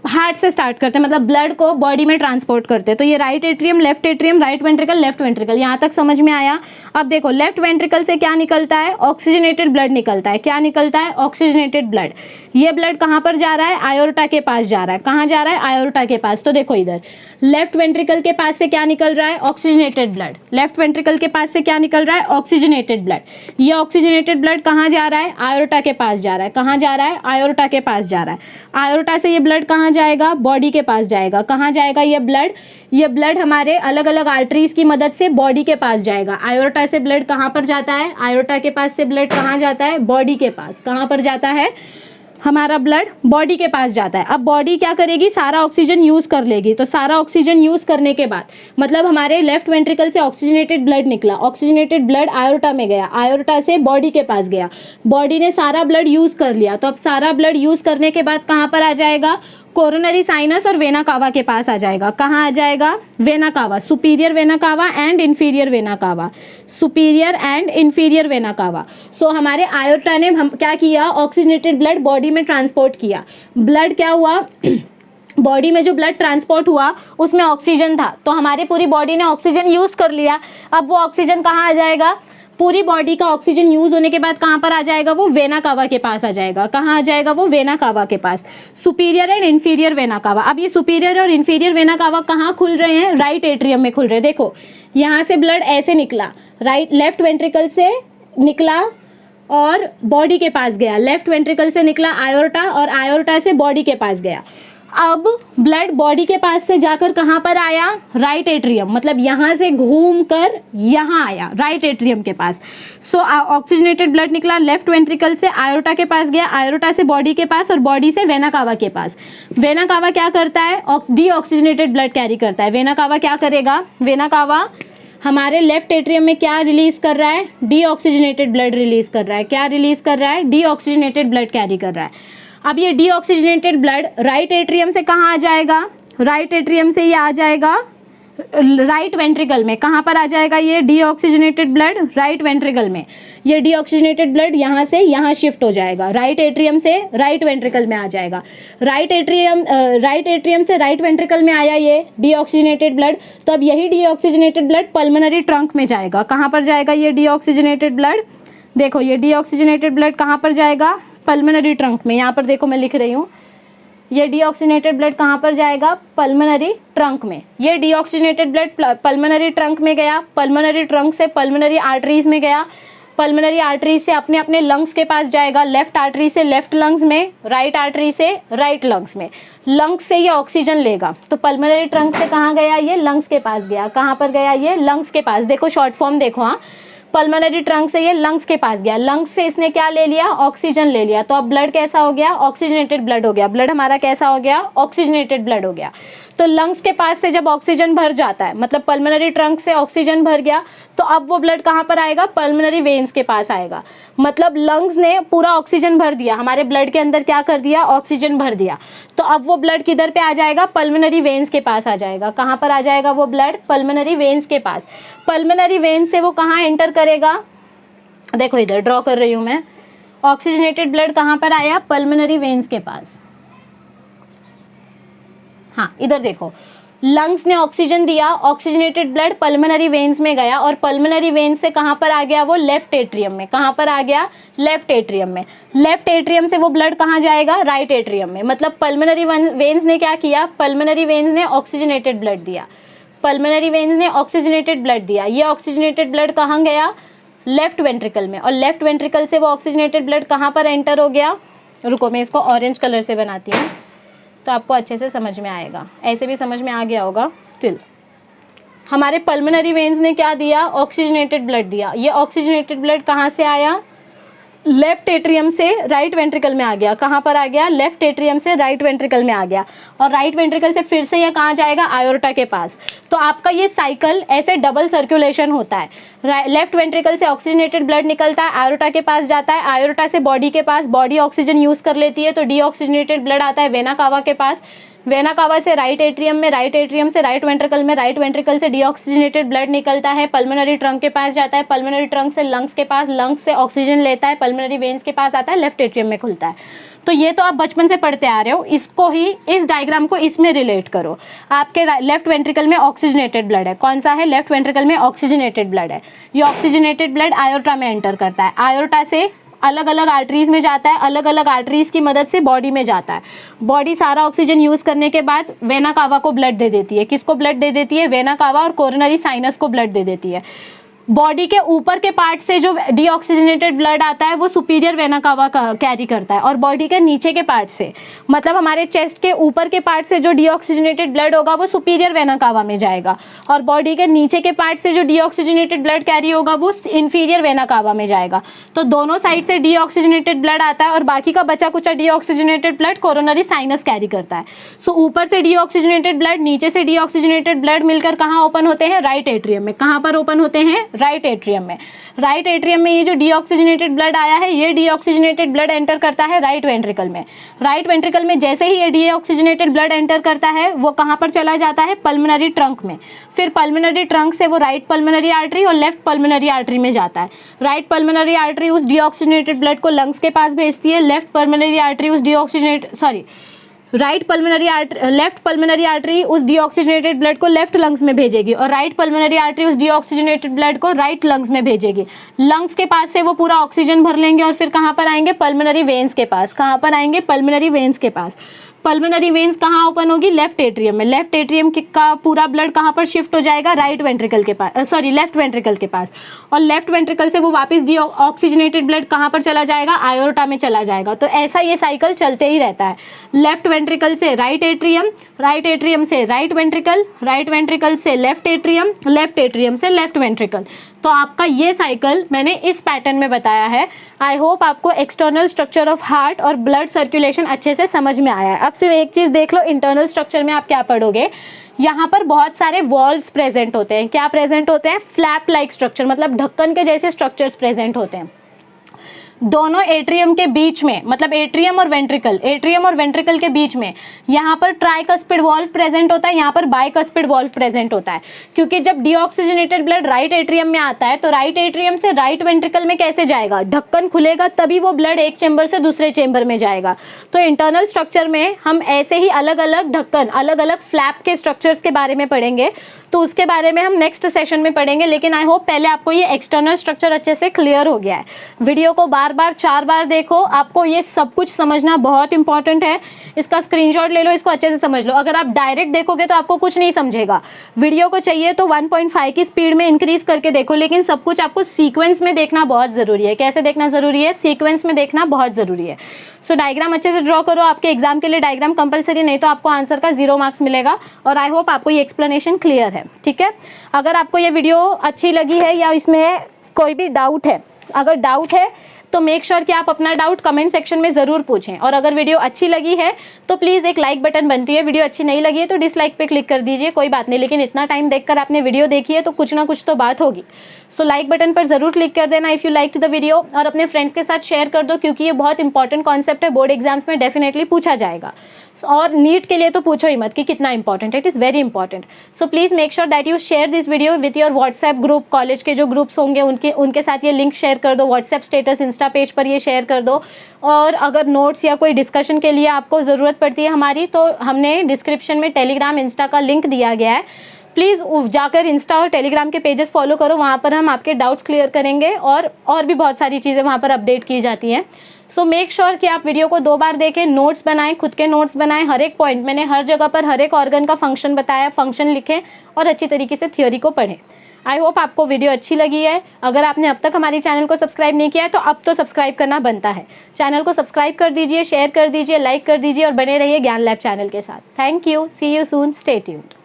हार्ट से स्टार्ट करते हैं, मतलब ब्लड को बॉडी में ट्रांसपोर्ट करते हैं। तो ये right atrium, left atrium, right ventricle, left ventricle, यहाँ तक समझ में आया। अब देखो, लेफ्ट वेंट्रिकल से क्या निकलता है? ऑक्सीजनेटेड ब्लड निकलता है। क्या निकलता है? Oxygenated blood. ये ब्लड कहाँ पर जा रहा है? आयोर्टा के पास जा रहा है। कहाँ जा रहा है? आयोर्टा के पास। तो देखो इधर लेफ्ट वेंट्रिकल के पास से क्या निकल रहा है? Oxygenated blood. लेफ्ट वेंट्रिकल के पास से क्या निकल रहा है? Oxygenated blood. ये ऑक्सीजनेटेड ब्लड कहाँ जा रहा है? आयोर्टा के पास जा रहा है। कहाँ जा रहा है? आयोर्टा के पास जा रहा है। आयोर्टा से ये ब्लड कहाँ जाएगा? बॉडी के पास जाएगा। कहाँ जाएगा ये ब्लड? ये ब्लड हमारे अलग अलग आर्टरीज की मदद से बॉडी के पास जाएगा। आयोर्टा से ब्लड कहाँ पर जाता है? आयोर्टा के पास से ब्लड कहाँ जाता है? बॉडी के पास। कहाँ पर जाता है? हमारा ब्लड बॉडी के पास जाता है। अब बॉडी क्या करेगी? सारा ऑक्सीजन यूज कर लेगी। तो सारा ऑक्सीजन यूज करने के बाद मतलब हमारे लेफ्ट वेंट्रिकल से ऑक्सीजनेटेड ब्लड निकला, ऑक्सीजनेटेड ब्लड आयोर्टा में गया, आयोर्टा से बॉडी के पास गया, बॉडी ने सारा ब्लड यूज कर लिया। तो अब सारा ब्लड यूज करने के बाद कहाँ पर आ जाएगा? कोरोनरी साइनस और वेना कावा के पास आ जाएगा। कहाँ आ जाएगा? Vena cava, superior vena cava and inferior vena cava, superior and inferior vena cava. So हमारे आयोर्टा ने हम क्या किया? ऑक्सीजनेटेड ब्लड बॉडी में ट्रांसपोर्ट किया। ब्लड क्या हुआ? बॉडी में जो ब्लड ट्रांसपोर्ट हुआ उसमें ऑक्सीजन था, तो हमारी पूरी बॉडी ने ऑक्सीजन यूज कर लिया। अब वो ऑक्सीजन कहाँ आ जाएगा? पूरी बॉडी का ऑक्सीजन यूज होने के बाद कहाँ पर आ जाएगा? वो वेना कावा के पास आ जाएगा। कहाँ आ जाएगा? वो वेना कावा के पास, superior and inferior vena cava. अब ये सुपीरियर और इन्फीरियर वेना कावा कहाँ खुल रहे हैं? राइट एट्रियम में खुल रहे हैं। देखो, यहाँ से ब्लड ऐसे निकला, राइट लेफ्ट वेंट्रिकल से निकला और बॉडी के पास गया, लेफ्ट वेंट्रिकल से निकला आयोर्टा और आयोर्टा से बॉडी के पास गया। अब ब्लड बॉडी के पास से जाकर कहाँ पर आया? राइट एट्रियम, मतलब यहाँ से घूम कर यहाँ आया राइट एट्रियम के पास। सो ऑक्सीजनेटेड ब्लड निकला लेफ्ट वेंट्रिकल से, आयोर्टा के पास गया, आयोर्टा से बॉडी के पास और बॉडी से वेना कावा के पास। वेना कावा क्या करता है? डीऑक्सीजनेटेड ब्लड कैरी करता है। वेना कावा क्या करेगा? वेना कावा हमारे लेफ्ट एट्रियम में क्या रिलीज कर रहा है? डीऑक्सीजनेटेड ब्लड रिलीज कर रहा है। क्या रिलीज कर रहा है? डीऑक्सीजनेटेड ब्लड कैरी कर रहा है। अब ये डीऑक्सीजनेटेड ब्लड राइट एट्रियम से कहाँ आ जाएगा? राइट एट्रियम से ये आ जाएगा राइट वेंट्रिकल में। कहाँ पर आ जाएगा ये डीऑक्सीजनेटेड ब्लड? राइट वेंट्रिकल में। ये डीऑक्सीजनेटेड ब्लड यहाँ से यहाँ शिफ्ट हो जाएगा, राइट एट्रियम से राइट वेंट्रिकल में आ जाएगा। राइट एट्रियम से राइट वेंट्रिकल में आया ये डीऑक्सीजनेटेड ब्लड, तो अब यही डीऑक्सीजनेटेड ब्लड पल्मोनरी ट्रंक में जाएगा। कहाँ पर जाएगा ये डीऑक्सीजनेटेड ब्लड? देखो, ये डीऑक्सीजनेटेड ब्लड कहाँ पर जाएगा? पल्मोनरी ट्रंक में। यहाँ पर देखो मैं लिख रही हूँ, ये डीऑक्सीजनेटेड ब्लड कहाँ पर जाएगा? पल्मोनरी ट्रंक में। ये डीऑक्सीजनेटेड ब्लड पल्मोनरी ट्रंक में गया, पल्मोनरी ट्रंक से पल्मोनरी आर्टरीज में गया, पल्मोनरी आर्टरी से अपने अपने लंग्स के पास जाएगा, लेफ्ट आर्टरी से लेफ्ट लंग्स में, राइट आर्टरी से राइट लंग्स में। लंग्स से ये ऑक्सीजन लेगा, तो पल्मोनरी ट्रंक से कहाँ गया ये, लंग्स के पास गया। कहाँ पर गया ये, लंग्स के पास। देखो शॉर्ट फॉर्म देखो, हाँ, पल्मोनरी ट्रंक से ये लंग्स के पास गया, लंग्स से इसने क्या ले लिया, ऑक्सीजन ले लिया। तो अब ब्लड कैसा हो गया, ऑक्सीजनेटेड ब्लड हो गया। ब्लड हमारा कैसा हो गया, ऑक्सीजनेटेड ब्लड हो गया। तो लंग्स के पास से जब ऑक्सीजन भर जाता है, मतलब पल्मोनरी ट्रंक से ऑक्सीजन भर गया, तो अब वो ब्लड कहाँ पर आएगा, पल्मोनरी वेन्स के पास आएगा। मतलब लंग्स ने पूरा ऑक्सीजन भर दिया, हमारे ब्लड के अंदर क्या कर दिया, ऑक्सीजन भर दिया। तो अब वो ब्लड किधर पे आ जाएगा, पल्मोनरी वेन्स के पास आ जाएगा। कहाँ पर आ जाएगा वो ब्लड, पल्मोनरी वेन्स के पास। पल्मोनरी वेन्स से वो कहाँ एंटर करेगा, देखो इधर ड्रॉ कर रही हूँ मैं। ऑक्सीजनेटेड ब्लड कहाँ पर आया, पल्मोनरी वेन्स के पास। हाँ इधर देखो, लंग्स ने ऑक्सीजन दिया, ऑक्सीजनेटेड ब्लड पल्मोनरी वेन्स में गया, और पल्मोनरी वेन्स से कहाँ पर आ गया वो, लेफ्ट एट्रियम में। कहाँ पर आ गया, लेफ्ट एट्रियम में। लेफ्ट एट्रियम से वो ब्लड कहाँ जाएगा, राइट एट्रियम में। मतलब पल्मोनरी वेन्स ने क्या किया, पल्मोनरी वेन्स ने ऑक्सीजनेटेड ब्लड दिया, पल्मोनरी वेन्स ने ऑक्सीजनेटेड ब्लड दिया। ये ऑक्सीजनेटेड ब्लड कहाँ गया, लेफ्ट वेंट्रिकल में, और लेफ्ट वेंट्रिकल से वो ऑक्सीजनेटेड ब्लड कहाँ पर एंटर हो गया, रुको मैं इसको ऑरेंज कलर से बनाती हूँ तो आपको अच्छे से समझ में आएगा। ऐसे भी समझ में आ गया होगा। स्टिल हमारे पल्मोनरी वेन्स ने क्या दिया, ऑक्सीजनेटेड ब्लड दिया। ये ऑक्सीजनेटेड ब्लड कहाँ से आया, लेफ्ट एट्रियम से राइट वेंट्रिकल में आ गया। कहाँ पर आ गया, लेफ्ट एट्रियम से राइट वेंट्रिकल में आ गया, और राइट वेंट्रिकल से फिर से ये कहाँ जाएगा, आयोर्टा के पास। तो आपका ये साइकिल ऐसे डबल सर्कुलेशन होता है। लेफ्ट वेंट्रिकल से ऑक्सीजनेटेड ब्लड निकलता है, आयोर्टा के पास जाता है, आयोर्टा से बॉडी के पास, बॉडी ऑक्सीजन यूज कर लेती है तो डीऑक्सीजनेटेड ब्लड आता है वेना कावा के पास, वेना कावा से राइट एट्रियम में, राइट एट्रियम से राइट वेंट्रिकल में, राइट वेंट्रिकल से डीऑक्सीजनेटेड ब्लड निकलता है, पल्मोनरी ट्रंक के पास जाता है, पल्मोनरी ट्रंक से लंग्स के पास, लंग्स से ऑक्सीजन लेता है, पल्मोनरी वेन्स के पास आता है, लेफ्ट एट्रियम में खुलता है। तो ये तो आप बचपन से पढ़ते आ रहे हो, इसको ही, इस डायग्राम को इसमें रिलेट करो। आपके लेफ्ट वेंट्रिकल में ऑक्सीजनेटेड ब्लड है, कौन सा है, लेफ्ट वेंट्रिकल में ऑक्सीजनेटेड ब्लड है। ये ऑक्सीजनेटेड ब्लड आयोर्टा में एंटर करता है, आयोर्टा से अलग अलग आर्टरीज में जाता है, अलग अलग आर्टरीज की मदद से बॉडी में जाता है। बॉडी सारा ऑक्सीजन यूज करने के बाद वेना कावा को ब्लड दे देती है। किसको ब्लड दे देती है, वेना कावा और कोरोनरी साइनस को ब्लड दे देती है। बॉडी के ऊपर के पार्ट से जो डीऑक्सीजनेटेड ब्लड आता है वो सुपीरियर वेना कावा कैरी करता है, और बॉडी के नीचे के पार्ट से, मतलब हमारे चेस्ट के ऊपर के पार्ट से जो डीऑक्सीजनेटेड ब्लड होगा वो सुपीरियर वेना कावा में जाएगा, और बॉडी के नीचे के पार्ट से जो डीऑक्सीजनेटेड ब्लड कैरी होगा वो इंफीरियर वेना कावा में जाएगा। तो दोनों साइड से डीऑक्सीजनेटेड ब्लड आता है, और बाकी का बचा कुचा deoxygenated blood coronary sinus carry करता है। सो ऊपर से डीऑक्सीजनेटेड ब्लड, नीचे से डीऑक्सीजनेटेड ब्लड मिलकर कहाँ ओपन होते हैं, राइट एट्रियम में। कहाँ पर ओपन होते हैं, राइट एट्रियम में। राइट एट्रियम में ये जो डीऑक्सीजनेटेड ब्लड आया है, ये डीऑक्सीजनेटेड ब्लड एंटर करता है राइट वेंट्रिकल में। राइट वेंट्रिकल में जैसे ही ये डीऑक्सीजनेटेड ब्लड एंटर करता है वो कहाँ पर चला जाता है, पल्मोनरी ट्रंक में। फिर पल्मोनरी ट्रंक से वो राइट पल्मोनरी आर्टरी और लेफ्ट पल्मोनरी आर्टरी में जाता है। राइट पल्मोनरी आर्टरी उस डीऑक्सीजनेटेड ब्लड को लंग्स के पास भेजती है, लेफ्ट पल्मोनरी आर्टरी उस लेफ्ट पल्मोनरी आर्टरी उस डीऑक्सीजनेटेड ब्लड को लेफ्ट लंग्स में भेजेगी, और राइट पल्मोनरी आर्टरी उस डीऑक्सीजनेटेड ब्लड को राइट लंग्स में भेजेगी। लंग्स के पास से वो पूरा ऑक्सीजन भर लेंगे और फिर कहाँ पर आएंगे, पल्मोनरी वेन्स के पास। कहाँ पर आएंगे, पल्मोनरी वेन्स के पास। पल्मोनरी वेन्स कहाँ ओपन होगी, लेफ्ट एट्रियम में। लेफ्ट एट्रियम का पूरा ब्लड कहाँ पर शिफ्ट हो जाएगा, राइट वेंट्रिकल के पास, लेफ्ट वेंट्रिकल के पास, और लेफ्ट वेंट्रिकल से वो वापस ऑक्सीजनेटेड ब्लड कहाँ पर चला जाएगा, आयोर्टा में चला जाएगा। तो ऐसा ये साइकिल चलते ही रहता है। लेफ्ट वेंट्रिकल से राइट एट्रियम, राइट एट्रियम से राइट वेंट्रिकल, राइट वेंट्रिकल से लेफ्ट एट्रियम, लेफ्ट एट्रियम से लेफ्ट वेंट्रिकल। तो आपका ये साइकिल मैंने इस पैटर्न में बताया है। आई होप आपको एक्सटर्नल स्ट्रक्चर ऑफ हार्ट और ब्लड सर्कुलेशन अच्छे से समझ में आया है। अब सिर्फ एक चीज़ देख लो, इंटरनल स्ट्रक्चर में आप क्या पढ़ोगे, यहाँ पर बहुत सारे वॉल्स प्रेजेंट होते हैं। क्या प्रेजेंट होते हैं, फ्लैप लाइक स्ट्रक्चर, मतलब ढक्कन के जैसे स्ट्रक्चर्स प्रेजेंट होते हैं दोनों एट्रियम के बीच में, मतलब एट्रियम और वेंट्रिकल के बीच में। यहाँ पर ट्राइकस्पिड वॉल्व प्रेजेंट होता है, यहाँ पर बाइकस्पिड वॉल्व प्रेजेंट होता है। क्योंकि जब डीऑक्सीजनेटेड ब्लड राइट एट्रियम में आता है तो राइट एट्रियम से राइट वेंट्रिकल में कैसे जाएगा, ढक्कन खुलेगा तभी वो ब्लड एक चेंबर से दूसरे चेंबर में जाएगा। तो इंटरनल स्ट्रक्चर में हम ऐसे ही अलग अलग ढक्कन, अलग अलग फ्लैप के स्ट्रक्चर्स के बारे में पढ़ेंगे, तो उसके बारे में हम नेक्स्ट सेशन में पढ़ेंगे। लेकिन आई होप पहले आपको ये एक्सटर्नल स्ट्रक्चर अच्छे से क्लियर हो गया है। वीडियो को बार बार 4 बार देखो, आपको ये सब कुछ समझना बहुत इंपॉर्टेंट है। इसका स्क्रीनशॉट ले लो, इसको अच्छे से समझ लो। अगर आप डायरेक्ट देखोगे तो आपको कुछ नहीं समझेगा। वीडियो को चाहिए तो 1.5 की स्पीड में इंक्रीज करके देखो, लेकिन सब कुछ आपको सीक्वेंस में देखना बहुत ज़रूरी है। कैसे देखना ज़रूरी है? सीक्वेंस में देखना बहुत ज़रूरी है। सो डायग्राम अच्छे से ड्रॉ करो। आपके एग्जाम के लिए डायग्राम कंपलसरी, नहीं तो आपको आंसर का 0 मार्क्स मिलेगा। और आई होप आपको ये एक्सप्लेनेशन क्लियर है, ठीक है। अगर आपको ये वीडियो अच्छी लगी है या इसमें कोई भी डाउट है, अगर डाउट है तो मेक श्योर कि आप अपना डाउट कमेंट सेक्शन में ज़रूर पूछें। और अगर वीडियो अच्छी लगी है तो प्लीज़ एक लाइक बटन बनती है, वीडियो अच्छी नहीं लगी है तो डिसलाइक पे क्लिक कर दीजिए, कोई बात नहीं। लेकिन इतना टाइम देखकर आपने वीडियो देखी है तो कुछ ना कुछ तो बात होगी। सो लाइक बटन पर ज़रूर क्लिक कर देना if you like the video, और अपने फ्रेंड्स के साथ शेयर कर दो, क्योंकि ये बहुत इंपॉर्टेंट कॉन्सेप्ट है। बोर्ड एग्जाम्स में डेफिनेटली पूछा जाएगा, और नीट के लिए तो पूछो ही मत कि कितना इंपॉर्टेंट है। It is very important. So please make sure that you share this video with your WhatsApp group. College के जो ग्रुप्स होंगे उनके साथ ये लिंक शेयर कर दो। व्हाट्सएप स्टेटस, इंस्टा पेज पर ये शेयर कर दो। और अगर नोट्स या कोई डिस्कशन के लिए आपको ज़रूरत पड़ती है हमारी, तो हमने डिस्क्रिप्शन में टेलीग्राम, इंस्टा का लिंक दिया गया है। प्लीज़ जाकर इंस्टा और टेलीग्राम के पेजेस फॉलो करो, वहाँ पर हम आपके डाउट्स क्लियर करेंगे, और भी बहुत सारी चीज़ें वहाँ पर अपडेट की जाती हैं। सो मेक श्योर कि आप वीडियो को 2 बार देखें, नोट्स बनाएं, खुद के नोट्स बनाएं। हर एक पॉइंट मैंने हर जगह पर हर एक ऑर्गन का फंक्शन बताया, फंक्शन लिखें और अच्छी तरीके से थ्योरी को पढ़ें। आई होप आपको वीडियो अच्छी लगी है। अगर आपने अब तक हमारी चैनल को सब्सक्राइब नहीं किया है तो अब तो सब्सक्राइब करना बनता है। चैनल को सब्सक्राइब कर दीजिए, शेयर कर दीजिए, लाइक कर दीजिए और बने रहिए ज्ञान लैब चैनल के साथ। Thank you, see you soon, stay tuned.